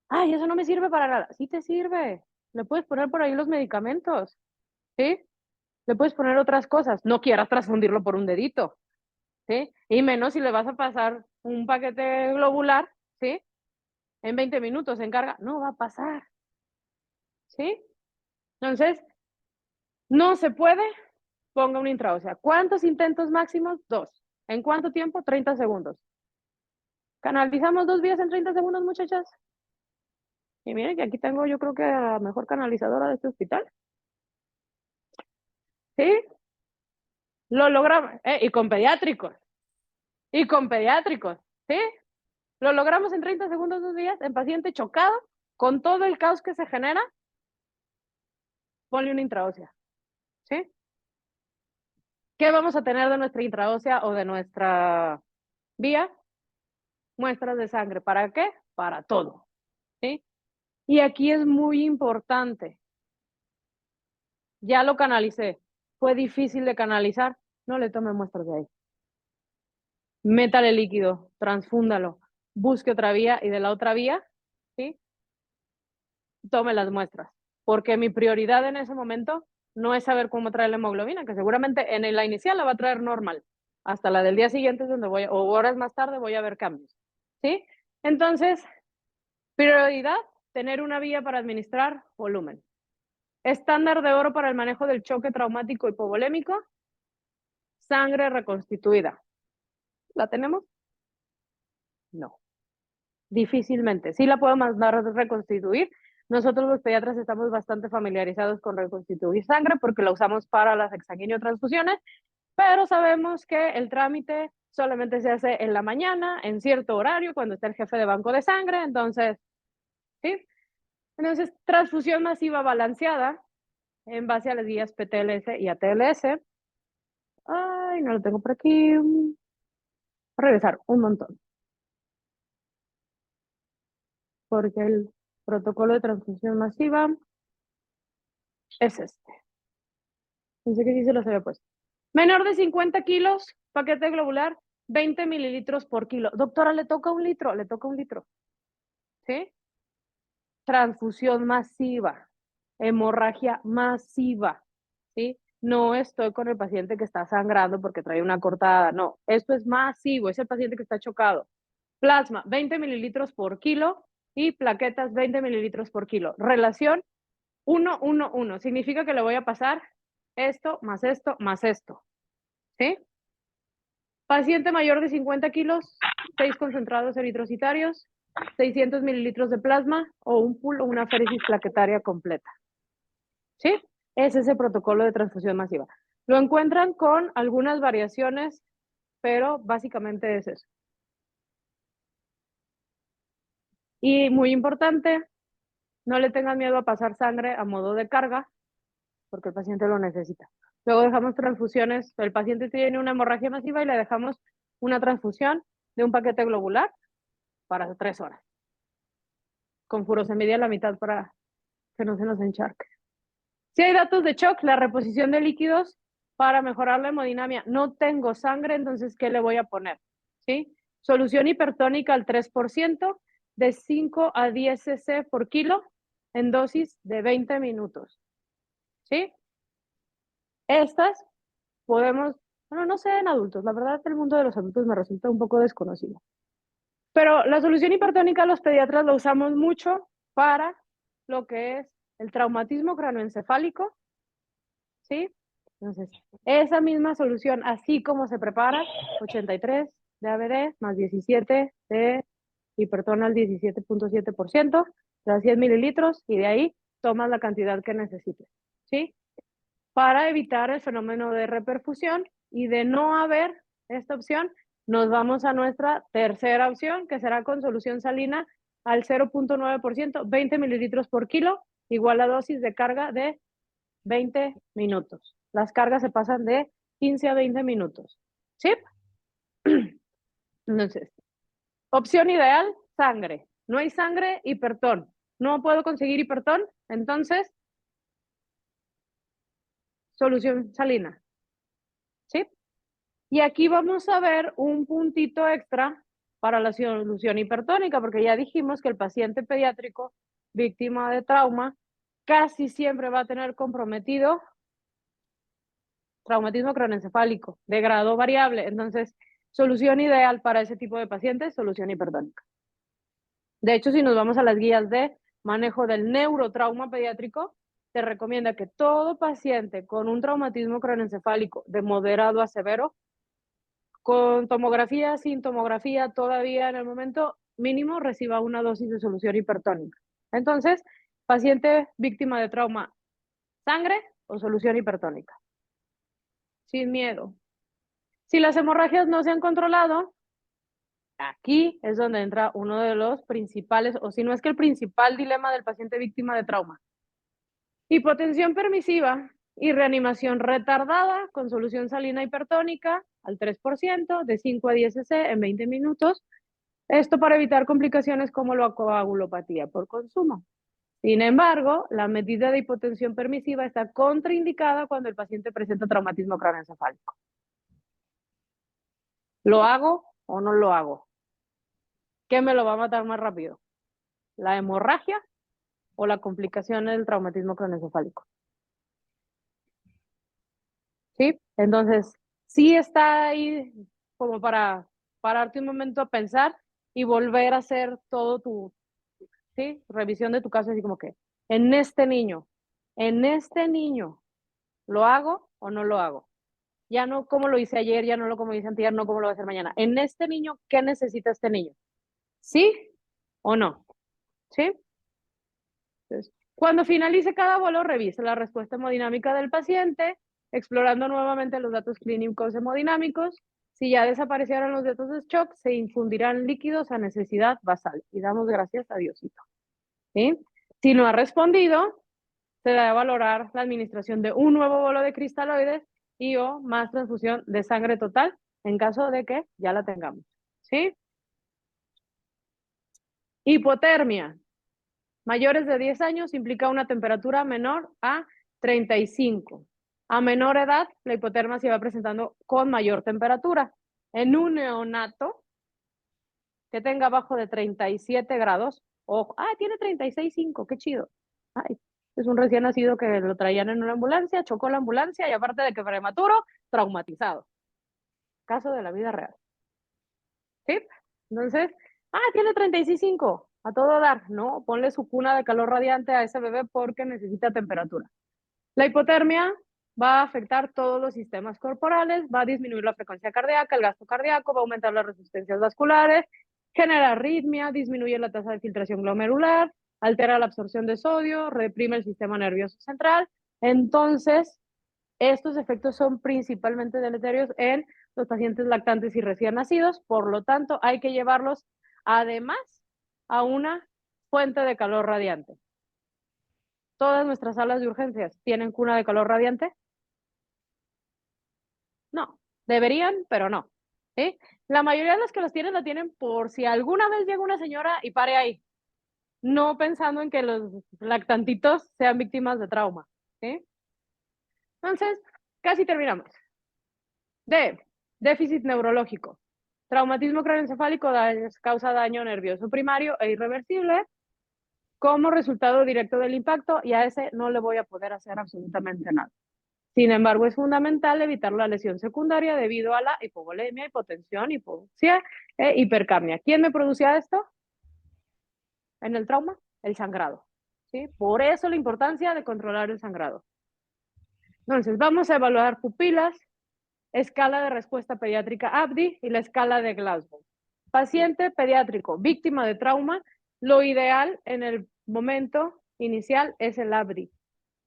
Ay, eso no me sirve para nada. Sí te sirve. Le puedes poner por ahí los medicamentos, ¿sí? Le puedes poner otras cosas. No quieras transfundirlo por un dedito, ¿sí? Y menos si le vas a pasar un paquete globular, ¿sí? En 20 minutos se encarga. No va a pasar, ¿sí? Entonces, no se puede, ponga una intraósea. ¿Cuántos intentos máximos? 2. ¿En cuánto tiempo? 30 segundos. ¿Canalizamos 2 vías en 30 segundos, muchachas? Y miren que aquí tengo, yo creo que la mejor canalizadora de este hospital. ¿Sí? Lo logramos. Y con pediátricos. Y con pediátricos. ¿Sí? Lo logramos en 30 segundos 2 días en paciente chocado, con todo el caos que se genera. Ponle una intraósea. ¿Sí? ¿Qué vamos a tener de nuestra intraósea o de nuestra vía? Muestras de sangre. ¿Para qué? Para todo. ¿Sí? Y aquí es muy importante. Ya lo canalicé. Fue difícil de canalizar. No le tome muestras de ahí. Métale líquido, transfúndalo, busque otra vía y de la otra vía, ¿sí? Tome las muestras. Porque mi prioridad en ese momento no es saber cómo trae la hemoglobina, que seguramente en la inicial la va a traer normal. Hasta la del día siguiente es donde voy, o horas más tarde voy a ver cambios. ¿Sí? Entonces, prioridad, tener una vía para administrar volumen. Estándar de oro para el manejo del choque traumático hipovolémico, sangre reconstituida. ¿La tenemos? No. Difícilmente. Sí la puedo mandar a reconstituir. Nosotros los pediatras estamos bastante familiarizados con reconstituir sangre porque la usamos para las exsanguíneo-transfusiones, pero sabemos que el trámite solamente se hace en la mañana, en cierto horario, cuando está el jefe de banco de sangre. Entonces, ¿sí? Entonces, transfusión masiva balanceada en base a las guías PTLS y ATLS. Ay, no lo tengo por aquí. Voy a regresar un montón. Porque el protocolo de transfusión masiva es este. Pensé que sí se los había puesto. Menor de 50 kilos, paquete globular, 20 mililitros por kilo. Doctora, le toca 1 litro, le toca 1 litro. ¿Sí? Transfusión masiva, hemorragia masiva. ¿Sí? No estoy con el paciente que está sangrando porque trae una cortada. No, esto es masivo, es el paciente que está chocado. Plasma, 20 mililitros por kilo y plaquetas, 20 mililitros por kilo. Relación 1, 1, 1. Significa que le voy a pasar esto, más esto, más esto. ¿Sí? Paciente mayor de 50 kilos, 6 concentrados eritrocitarios, 600 mililitros de plasma o un pool o una féresis plaquetaria completa. ¿Sí? Ese es el protocolo de transfusión masiva. Lo encuentran con algunas variaciones, pero básicamente es eso. Y muy importante, no le tengan miedo a pasar sangre a modo de carga, porque el paciente lo necesita. Luego dejamos transfusiones, el paciente tiene una hemorragia masiva y le dejamos una transfusión de un paquete globular para 3 horas. Con furosemida a la mitad para que no se nos encharque. Si hay datos de shock, la reposición de líquidos para mejorar la hemodinamia. No tengo sangre, entonces, ¿qué le voy a poner? ¿Sí? Solución hipertónica al 3%, de 5 a 10 cc por kilo, en dosis de 20 minutos. ¿Sí? Estas podemos, bueno, no sé en adultos, la verdad el mundo de los adultos me resulta un poco desconocido. Pero la solución hipertónica los pediatras la usamos mucho para lo que es el traumatismo cranoencefálico, ¿sí? Entonces, esa misma solución, así como se prepara, 83 de ABD más 17 de hipertonal 17.7%, de 100 mililitros, y de ahí tomas la cantidad que necesites, ¿sí? Para evitar el fenómeno de reperfusión, y de no haber esta opción, nos vamos a nuestra tercera opción, que será con solución salina al 0.9%, 20 mililitros por kilo, igual a dosis de carga de 20 minutos. Las cargas se pasan de 15 a 20 minutos. ¿Sí? Entonces, opción ideal, sangre. No hay sangre, hipertón. No puedo conseguir hipertón, entonces, solución salina. ¿Sí? Y aquí vamos a ver un puntito extra para la solución hipertónica, porque ya dijimos que el paciente pediátrico víctima de trauma casi siempre va a tener comprometido traumatismo craneoencefálico de grado variable. Entonces, solución ideal para ese tipo de pacientes, solución hipertónica. De hecho, si nos vamos a las guías de manejo del neurotrauma pediátrico, se recomienda que todo paciente con un traumatismo craneoencefálico de moderado a severo, con tomografía, sin tomografía, todavía en el momento mínimo reciba una dosis de solución hipertónica. Entonces, paciente víctima de trauma, sangre o solución hipertónica. Sin miedo. Si las hemorragias no se han controlado, aquí es donde entra uno de los principales, o si no es que el principal dilema del paciente víctima de trauma. Hipotensión permisiva y reanimación retardada con solución salina hipertónica al 3%, de 5 a 10 cc en 20 minutos. Esto para evitar complicaciones como la coagulopatía por consumo. Sin embargo, la medida de hipotensión permisiva está contraindicada cuando el paciente presenta traumatismo craneoencefálico. ¿Lo hago o no lo hago? ¿Qué me lo va a matar más rápido? ¿La hemorragia o la complicación del traumatismo craneoencefálico? ¿Sí? Entonces, sí está ahí como para pararte un momento a pensar y volver a hacer todo tu, ¿sí? Revisión de tu caso, así como que, en este niño, ¿lo hago o no lo hago? Ya no como lo hice ayer, ya no lo como hice antier, no como lo voy a hacer mañana. En este niño, ¿qué necesita este niño? ¿Sí o no? ¿Sí? Entonces, cuando finalice cada bolo, revise la respuesta hemodinámica del paciente, explorando nuevamente los datos clínicos hemodinámicos. Si ya desaparecieron los datos de shock, se infundirán líquidos a necesidad basal. Y damos gracias a Diosito. ¿Sí? Si no ha respondido, se debe valorar la administración de un nuevo bolo de cristaloides y o más transfusión de sangre total en caso de que ya la tengamos. ¿Sí? Hipotermia. Mayores de 10 años implica una temperatura menor a 35. A menor edad, la hipotermia se va presentando con mayor temperatura. En un neonato que tenga abajo de 37 grados, ojo, tiene 36,5, qué chido. Ay, es un recién nacido que lo traían en una ambulancia, chocó la ambulancia y aparte de que prematuro, traumatizado. Caso de la vida real. ¿Sí? Entonces, tiene 36,5, a todo dar, ¿no? Ponle su cuna de calor radiante a ese bebé porque necesita temperatura. La hipotermia va a afectar todos los sistemas corporales, va a disminuir la frecuencia cardíaca, el gasto cardíaco, va a aumentar las resistencias vasculares, genera arritmia, disminuye la tasa de filtración glomerular, altera la absorción de sodio, reprime el sistema nervioso central. Entonces, estos efectos son principalmente deleterios en los pacientes lactantes y recién nacidos, por lo tanto, hay que llevarlos además a una fuente de calor radiante. ¿Todas nuestras salas de urgencias tienen cuna de calor radiante? No, deberían, pero no. ¿Sí? La mayoría de las que las tienen, la tienen por si alguna vez llega una señora y pare ahí, no pensando en que los lactantitos sean víctimas de trauma. ¿Sí? Entonces, casi terminamos. Déficit neurológico. Traumatismo craneoencefálico causa daño nervioso primario e irreversible como resultado directo del impacto y a ese no le voy a poder hacer absolutamente nada. Sin embargo, es fundamental evitar la lesión secundaria debido a la hipovolemia, hipotensión, hipoxia e hipercapnia. ¿Quién me producía esto? En el trauma, el sangrado. ¿Sí? Por eso la importancia de controlar el sangrado. Entonces, vamos a evaluar pupilas, escala de respuesta pediátrica ABDI y la escala de Glasgow. Paciente pediátrico, víctima de trauma, lo ideal en el momento inicial es el ABDI.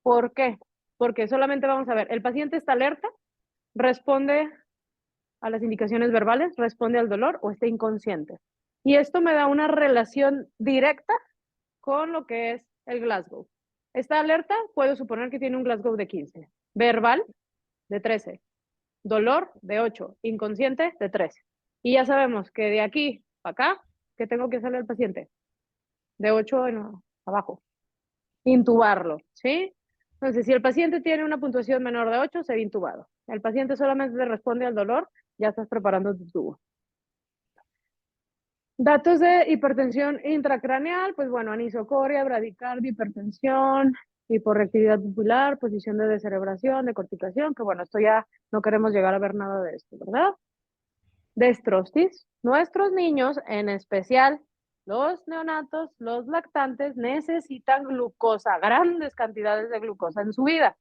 ¿Por qué? Porque solamente vamos a ver, el paciente está alerta, responde a las indicaciones verbales, responde al dolor o está inconsciente. Y esto me da una relación directa con lo que es el Glasgow. Está alerta, puedo suponer que tiene un Glasgow de 15. Verbal, de 13. Dolor, de 8. Inconsciente, de 13. Y ya sabemos que de aquí para acá, ¿qué tengo que hacerle al paciente? De 8 en abajo. Intubarlo, ¿sí? Entonces, si el paciente tiene una puntuación menor de 8, se ve intubado. El paciente solamente responde al dolor, ya estás preparando tu tubo. Datos de hipertensión intracraneal, pues bueno, anisocoria, bradicardia, hipertensión, hiporreactividad pupilar, posición de descerebración, de corticación, que bueno, esto ya no queremos llegar a ver nada de esto, ¿verdad? Destrostis. Nuestros niños, en especial Los neonatos, los lactantes necesitan glucosa, grandes cantidades de glucosa en su vida.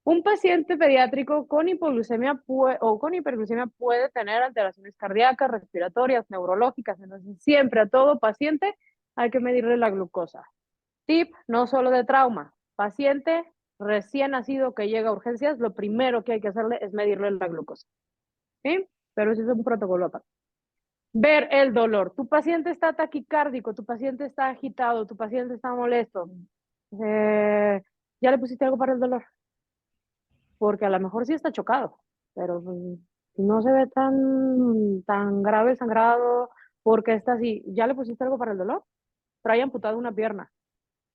Un paciente pediátrico con hipoglucemia o con hiperglucemia puede tener alteraciones cardíacas, respiratorias, neurológicas. Entonces, siempre a todo paciente hay que medirle la glucosa. Tip, no solo de trauma. Paciente recién nacido que llega a urgencias, lo primero que hay que hacerle es medirle la glucosa. ¿Sí? Pero ese es un protocolo aparte. Ver el dolor. Tu paciente está taquicárdico, tu paciente está agitado, tu paciente está molesto. ¿Ya le pusiste algo para el dolor? Porque a lo mejor sí está chocado, pero no se ve tan grave el sangrado, porque está así. ¿Ya le pusiste algo para el dolor? Trae amputada una pierna,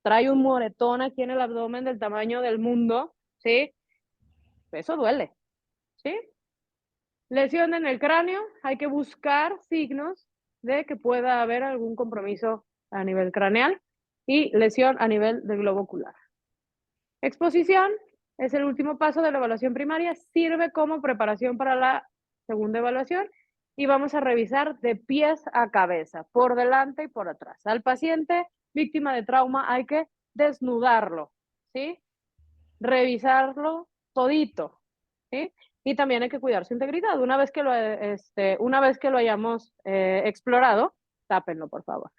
trae un moretón aquí en el abdomen del tamaño del mundo, ¿sí? Eso duele, ¿sí? Lesión en el cráneo, hay que buscar signos de que pueda haber algún compromiso a nivel craneal y lesión a nivel del globo ocular. Exposición es el último paso de la evaluación primaria, sirve como preparación para la segunda evaluación y vamos a revisar de pies a cabeza, por delante y por atrás. Al paciente víctima de trauma hay que desnudarlo, ¿sí? Revisarlo todito, ¿sí? Y también hay que cuidar su integridad. Una vez que lo hayamos explorado, tápenlo, por favor.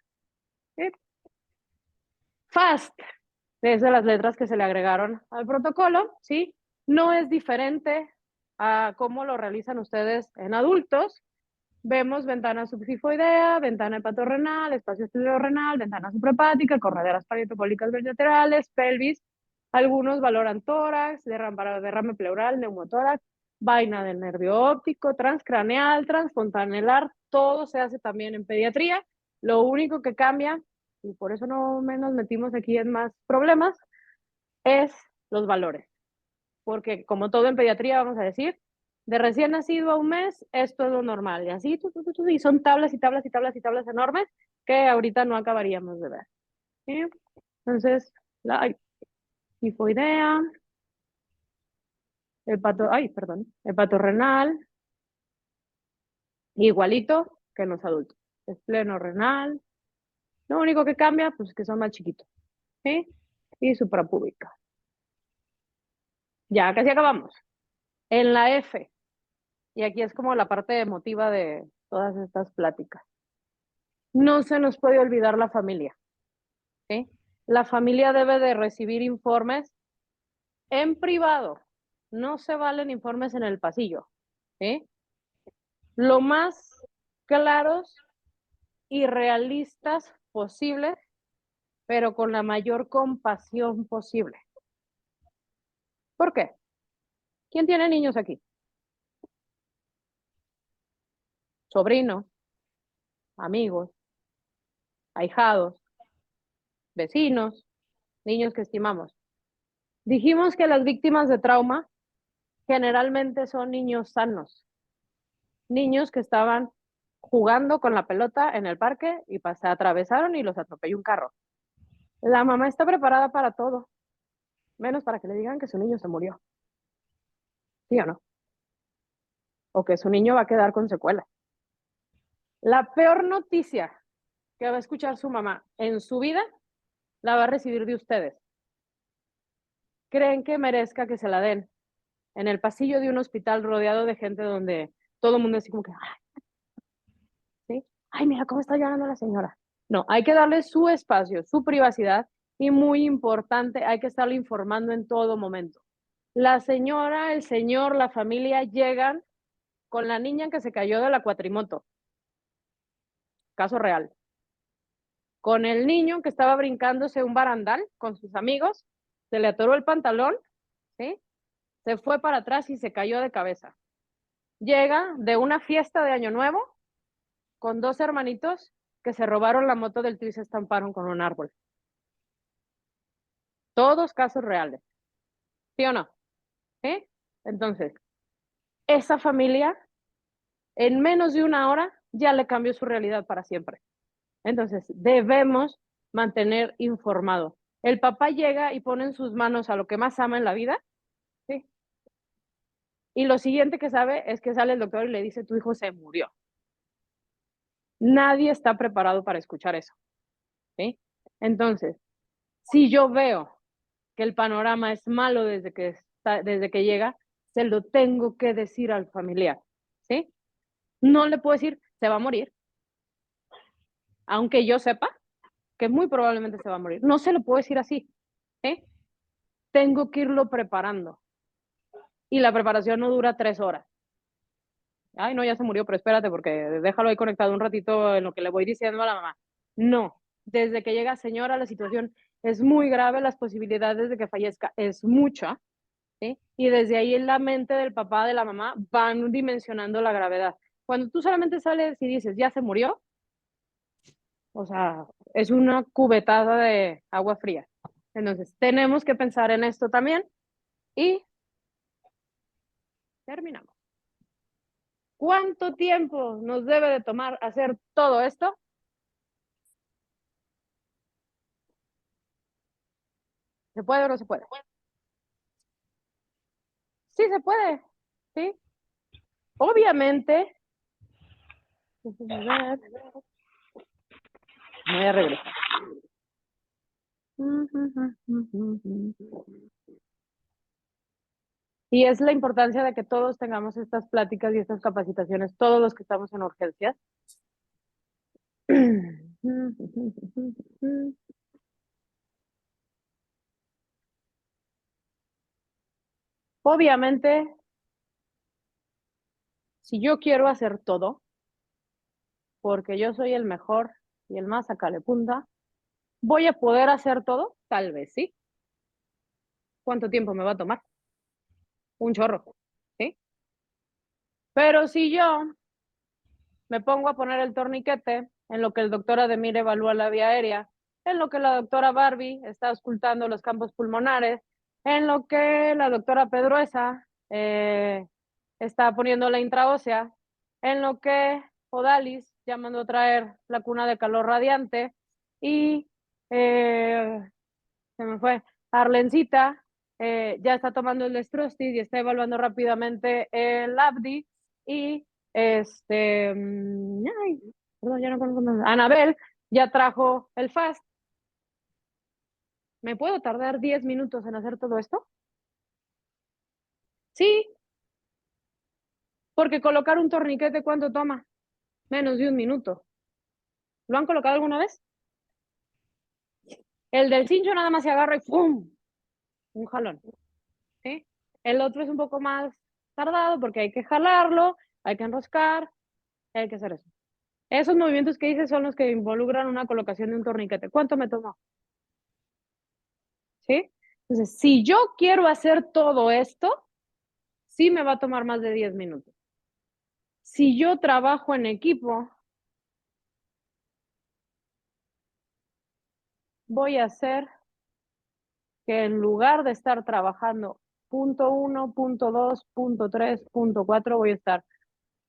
¿Sí? FAST es de las letras que se le agregaron al protocolo, ¿sí? No es diferente a cómo lo realizan ustedes en adultos. Vemos ventana subsifoidea, ventana hepatorrenal, espacio renal, ventana suprahepática, correderas parietopólicas bilaterales, pelvis. Algunos valoran tórax, derrame pleural, neumotórax, vaina del nervio óptico, transcraneal, transfontanelar. Todo se hace también en pediatría. Lo único que cambia, y por eso no nos metimos aquí en más problemas, es los valores. Porque como todo en pediatría, vamos a decir, de recién nacido a un mes, esto es lo normal. Y así, y son tablas y tablas y tablas y tablas enormes que ahorita no acabaríamos de ver. ¿Sí? Entonces, la tifoidea, hepatorrenal, igualito que en los adultos. Espleno renal. Lo único que cambia, pues, es que son más chiquitos. ¿Sí? Y suprapúbica. Ya, casi acabamos. En la F, y aquí es como la parte emotiva de todas estas pláticas. No se nos puede olvidar la familia, ¿sí? La familia debe de recibir informes en privado. No se valen informes en el pasillo, ¿sí? Lo más claros y realistas posibles, pero con la mayor compasión posible. ¿Por qué? ¿Quién tiene niños aquí? Sobrinos, amigos, ahijados, vecinos, niños que estimamos. Dijimos que las víctimas de trauma generalmente son niños sanos, niños que estaban jugando con la pelota en el parque y se atravesaron y los atropelló un carro. La mamá está preparada para todo, menos para que le digan que su niño se murió. ¿Sí o no? O que su niño va a quedar con secuelas. La peor noticia que va a escuchar su mamá en su vida la va a recibir de ustedes. ¿Creen que merezca que se la den en el pasillo de un hospital rodeado de gente donde todo el mundo así como que, ¿sí? Ay, mira cómo está llorando la señora? No, hay que darle su espacio, su privacidad y muy importante, hay que estarle informando en todo momento. La señora, el señor, la familia llegan con la niña que se cayó de la cuatrimoto. Caso real. Con el niño que estaba brincándose un barandal con sus amigos, se le atoró el pantalón, ¿sí? Se fue para atrás y se cayó de cabeza. Llega de una fiesta de Año Nuevo con dos hermanitos que se robaron la moto del tío y se estamparon con un árbol. Todos casos reales. ¿Sí o no? ¿Sí? Entonces, esa familia en menos de una hora ya le cambió su realidad para siempre. Entonces, debemos mantener informado. El papá llega y pone en sus manos a lo que más ama en la vida, ¿sí? Y lo siguiente que sabe es que sale el doctor y le dice, tu hijo se murió. Nadie está preparado para escuchar eso, ¿sí? Entonces, si yo veo que el panorama es malo desde que llega, se lo tengo que decir al familiar, ¿sí? No le puedo decir, se va a morir, aunque yo sepa que muy probablemente se va a morir. No se lo puedo decir así, ¿sí? Tengo que irlo preparando. Y la preparación no dura 3 horas. Ay, no, ya se murió, pero espérate, porque déjalo ahí conectado un ratito en lo que le voy diciendo a la mamá. No, desde que llega señora, la situación es muy grave, las posibilidades de que fallezca es mucha, ¿sí? Y desde ahí en la mente del papá, de la mamá, van dimensionando la gravedad. Cuando tú solamente sales y dices, ya se murió, o sea, es una cubetada de agua fría. Entonces, tenemos que pensar en esto también y terminamos. ¿Cuánto tiempo nos debe de tomar hacer todo esto? ¿Se puede o no se puede? Sí, se puede, ¿sí? Obviamente, voy a regresar. Y es la importancia de que todos tengamos estas pláticas y estas capacitaciones, todos los que estamos en urgencias. Obviamente, si yo quiero hacer todo, porque yo soy el mejor y el más punta, ¿voy a poder hacer todo? Tal vez sí. ¿Cuánto tiempo me va a tomar? Un chorro, ¿sí? Pero si yo me pongo a poner el torniquete en lo que el doctor Ademir evalúa la vía aérea, en lo que la doctora Barbie está auscultando los campos pulmonares, en lo que la doctora Pedruesa está poniendo la intraósea, en lo que Odalis ya mandó traer la cuna de calor radiante y se me fue, Arlencita ya está tomando el Destrostis y está evaluando rápidamente el Abdi y ay, perdón, ya no conozco más. Anabel ya trajo el Fast. ¿Me puedo tardar 10 minutos en hacer todo esto? Sí, porque colocar un torniquete, ¿cuánto toma? Menos de un minuto. ¿Lo han colocado alguna vez? El del cincho nada más se agarra y ¡pum! Un jalón. ¿Sí? El otro es un poco más tardado porque hay que jalarlo, hay que enroscar, hay que hacer eso. Esos movimientos que hice son los que involucran una colocación de un torniquete. ¿Cuánto me tomó? ¿Sí? Entonces, si yo quiero hacer todo esto, sí me va a tomar más de 10 minutos. Si yo trabajo en equipo, voy a hacer que en lugar de estar trabajando punto 1, punto 2, punto 3, punto 4, voy a estar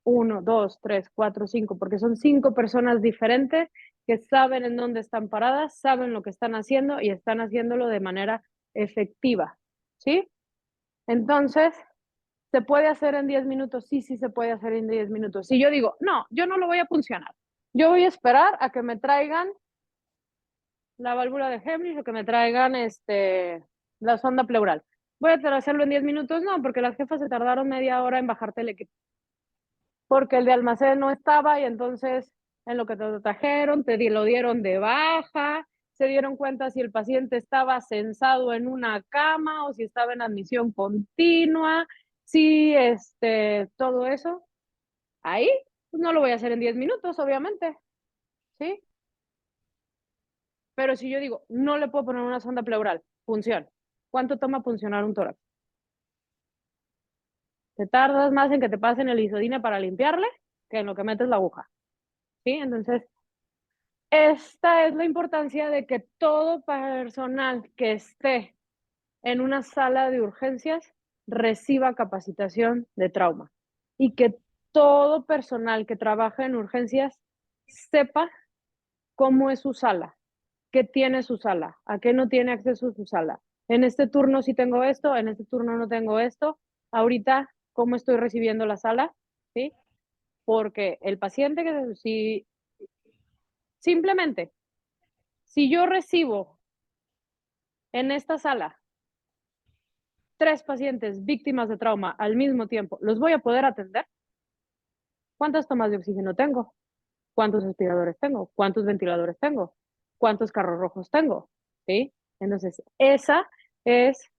1, 2, 3, 4, 5, porque son 5 personas diferentes que saben en dónde están paradas, saben lo que están haciendo y están haciéndolo de manera efectiva, ¿sí? Entonces, ¿se puede hacer en 10 minutos? Sí, sí se puede hacer en 10 minutos. Si yo digo, no, yo no lo voy a funcionar, yo voy a esperar a que me traigan la válvula de Heimlich o que me traigan la sonda pleural. ¿Voy a hacerlo en 10 minutos? No, porque las jefas se tardaron media hora en bajarte el equipo. Porque el de almacén no estaba y entonces en lo que te trajeron, lo dieron de baja, se dieron cuenta si el paciente estaba censado en una cama o si estaba en admisión continua, si todo eso. Ahí pues no lo voy a hacer en 10 minutos, obviamente, ¿sí? Pero si yo digo, no le puedo poner una sonda pleural, función. ¿Cuánto toma funcionar un tórax? Te tardas más en que te pasen el isodine para limpiarle que en lo que metes la aguja, ¿sí? Entonces, esta es la importancia de que todo personal que esté en una sala de urgencias reciba capacitación de trauma y que todo personal que trabaja en urgencias sepa cómo es su sala, qué tiene su sala, a qué no tiene acceso su sala. En este turno sí tengo esto, en este turno no tengo esto. Ahorita, ¿cómo estoy recibiendo la sala? ¿Sí? Porque el paciente, que si Simplemente, si yo recibo en esta sala 3 pacientes víctimas de trauma al mismo tiempo, ¿los voy a poder atender? ¿Cuántas tomas de oxígeno tengo? ¿Cuántos respiradores tengo? ¿Cuántos ventiladores tengo? ¿Cuántos carros rojos tengo? ¿Sí? Entonces, esa es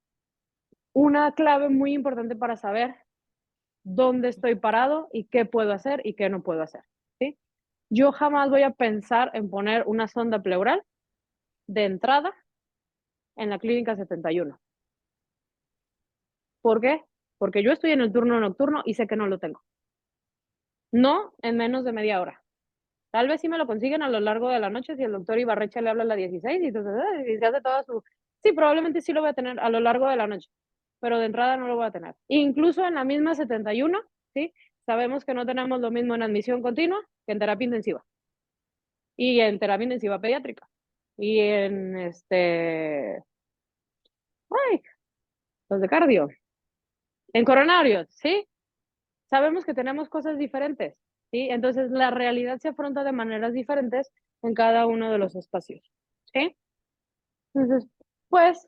una clave muy importante para saber dónde estoy parado y qué puedo hacer y qué no puedo hacer, ¿sí? Yo jamás voy a pensar en poner una sonda pleural de entrada en la clínica 71. ¿Por qué? Porque yo estoy en el turno nocturno y sé que no lo tengo. No en menos de media hora. Tal vez sí me lo consiguen a lo largo de la noche si el doctor Ibarrecha le habla a la 16 y entonces y se hace toda su... Sí, probablemente sí lo voy a tener a lo largo de la noche, pero de entrada no lo voy a tener. Incluso en la misma 71, ¿sí? Sabemos que no tenemos lo mismo en admisión continua que en terapia intensiva y en terapia intensiva pediátrica y en ay, los de cardio, en coronarios, ¿sí? Sabemos que tenemos cosas diferentes, ¿sí? Entonces la realidad se afronta de maneras diferentes en cada uno de los espacios, ¿sí? Entonces, pues,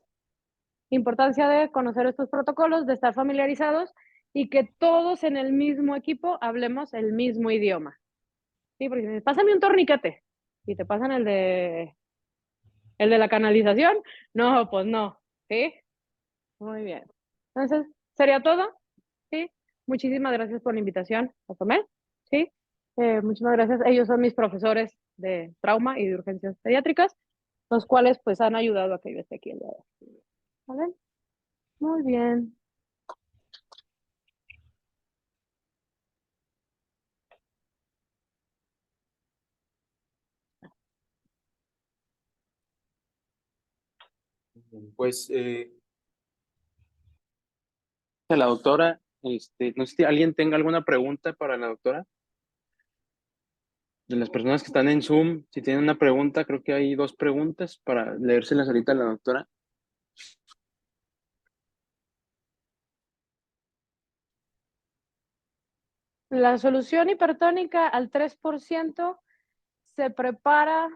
importancia de conocer estos protocolos, de estar familiarizados y que todos en el mismo equipo hablemos el mismo idioma. Sí, porque si pásame un torniquete y te pasan el de la canalización, no, pues no, ¿sí? Muy bien. Entonces, sería todo, ¿sí? Muchísimas gracias por la invitación a comer, ¿sí? Muchísimas gracias. Ellos son mis profesores de trauma y de urgencias pediátricas, los cuales pues han ayudado a que yo esté aquí el día de hoy. ¿Vale? Muy bien. Pues la doctora, no sé si alguien tenga alguna pregunta para la doctora. De las personas que están en Zoom, si tienen una pregunta, creo que hay dos preguntas para leérselas ahorita a la doctora. La solución hipertónica al 3% se prepara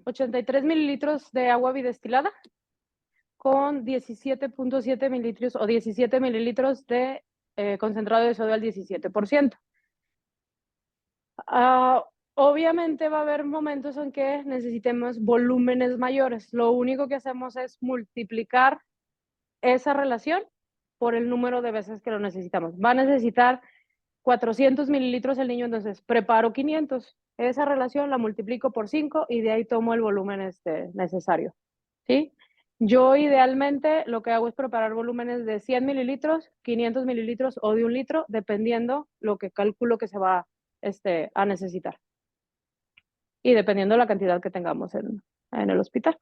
83 mililitros de agua bidestilada con 17.7 mililitros o 17 mililitros de concentrado de sodio al 17%. Obviamente va a haber momentos en que necesitemos volúmenes mayores. Lo único que hacemos es multiplicar esa relación por el número de veces que lo necesitamos. Va a necesitar 400 mililitros el niño, entonces preparo 500. Esa relación la multiplico por 5 y de ahí tomo el volumen necesario, ¿sí? Yo idealmente lo que hago es preparar volúmenes de 100 mililitros, 500 mililitros o de 1 litro, dependiendo lo que calculo que se va a necesitar y dependiendo la cantidad que tengamos en el hospital.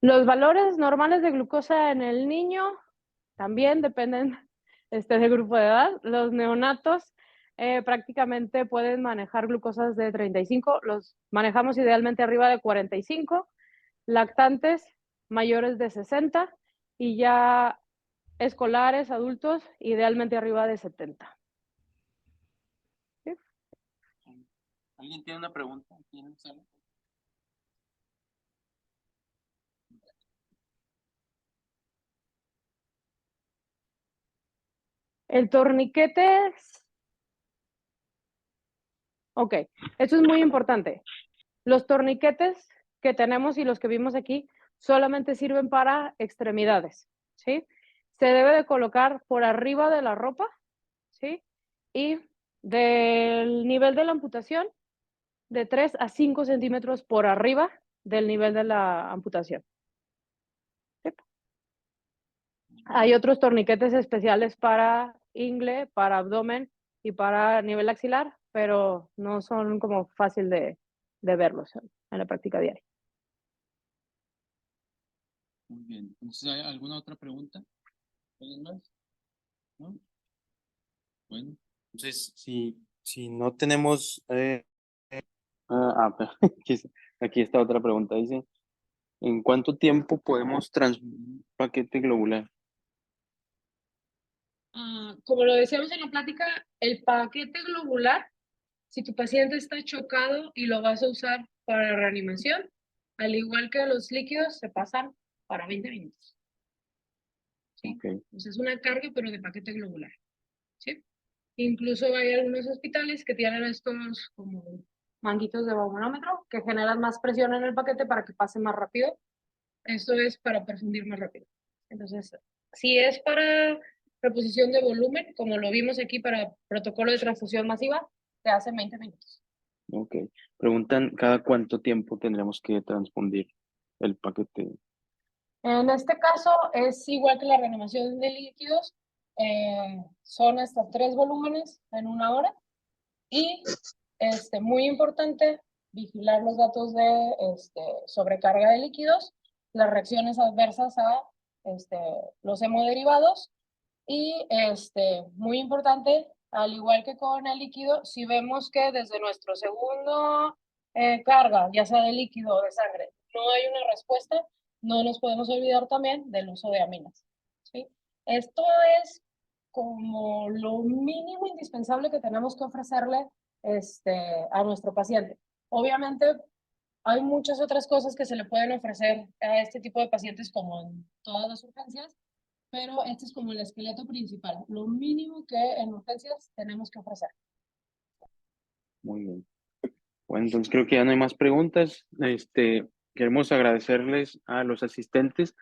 Los valores normales de glucosa en el niño también dependen del grupo de edad. Los neonatos prácticamente pueden manejar glucosas de 35, los manejamos idealmente arriba de 45, lactantes mayores de 60 y ya escolares, adultos, idealmente arriba de 70. ¿Sí? ¿Alguien tiene una pregunta? El torniquete, ok, eso es muy importante. Los torniquetes que tenemos y los que vimos aquí solamente sirven para extremidades, ¿sí? Se debe de colocar por arriba de la ropa, ¿sí? Y del nivel de la amputación, de 3 a 5 centímetros por arriba del nivel de la amputación. ¿Sí? Hay otros torniquetes especiales para ingle, para abdomen y para nivel axilar, pero no son como fácil de verlos en la práctica diaria. Muy bien. Entonces, ¿hay alguna otra pregunta? ¿Alguien más? ¿No? Bueno, entonces, si no tenemos... aquí está otra pregunta. Dice, ¿en cuánto tiempo podemos transmitir un paquete globular? Como lo decíamos en la plática, el paquete globular, si tu paciente está chocado y lo vas a usar para reanimación, al igual que los líquidos, se pasan para 20 minutos. ¿Sí? Ok, Entonces es una carga, pero de paquete globular. ¿Sí? Incluso hay algunos hospitales que tienen estos como manguitos de baumanómetro que generan más presión en el paquete para que pase más rápido. Esto es para perfundir más rápido. Entonces, si es para reposición de volumen, como lo vimos aquí para protocolo de transfusión masiva, te hace 20 minutos. ok. Preguntan cada cuánto tiempo tendremos que transfundir el paquete. En este caso es igual que la reanimación de líquidos, son hasta 3 volúmenes en 1 hora y muy importante vigilar los datos de sobrecarga de líquidos, las reacciones adversas a los hemoderivados y muy importante, al igual que con el líquido, si vemos que desde nuestro segundo carga, ya sea de líquido o de sangre, no hay una respuesta, no nos podemos olvidar también del uso de aminas. ¿Sí? Esto es como lo mínimo indispensable que tenemos que ofrecerle a nuestro paciente. Obviamente, hay muchas otras cosas que se le pueden ofrecer a este tipo de pacientes, como en todas las urgencias, pero este es como el esqueleto principal, lo mínimo que en urgencias tenemos que ofrecer. Muy bien. Bueno, entonces creo que ya no hay más preguntas. Queremos agradecerles a los asistentes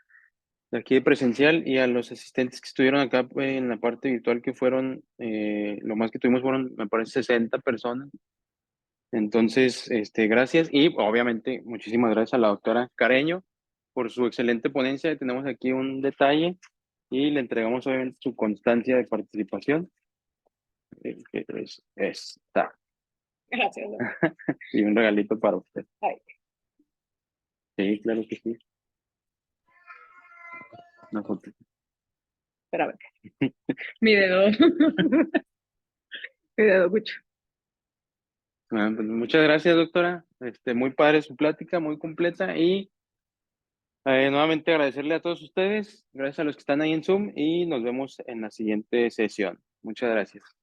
de aquí de presencial y a los asistentes que estuvieron acá en la parte virtual, que fueron, lo más que tuvimos fueron, me parece, 60 personas. Entonces, gracias y obviamente muchísimas gracias a la doctora Careño por su excelente ponencia. Tenemos aquí un detalle y le entregamos obviamente su constancia de participación, que es esta, Gracias. y un regalito para usted. Ay, Sí, claro que sí. Una foto. espérame. Mi dedo. Mi dedo mucho. Bueno, pues muchas gracias, doctora. Muy padre su plática, muy completa y nuevamente agradecerle a todos ustedes, gracias a los que están ahí en Zoom y nos vemos en la siguiente sesión. Muchas gracias.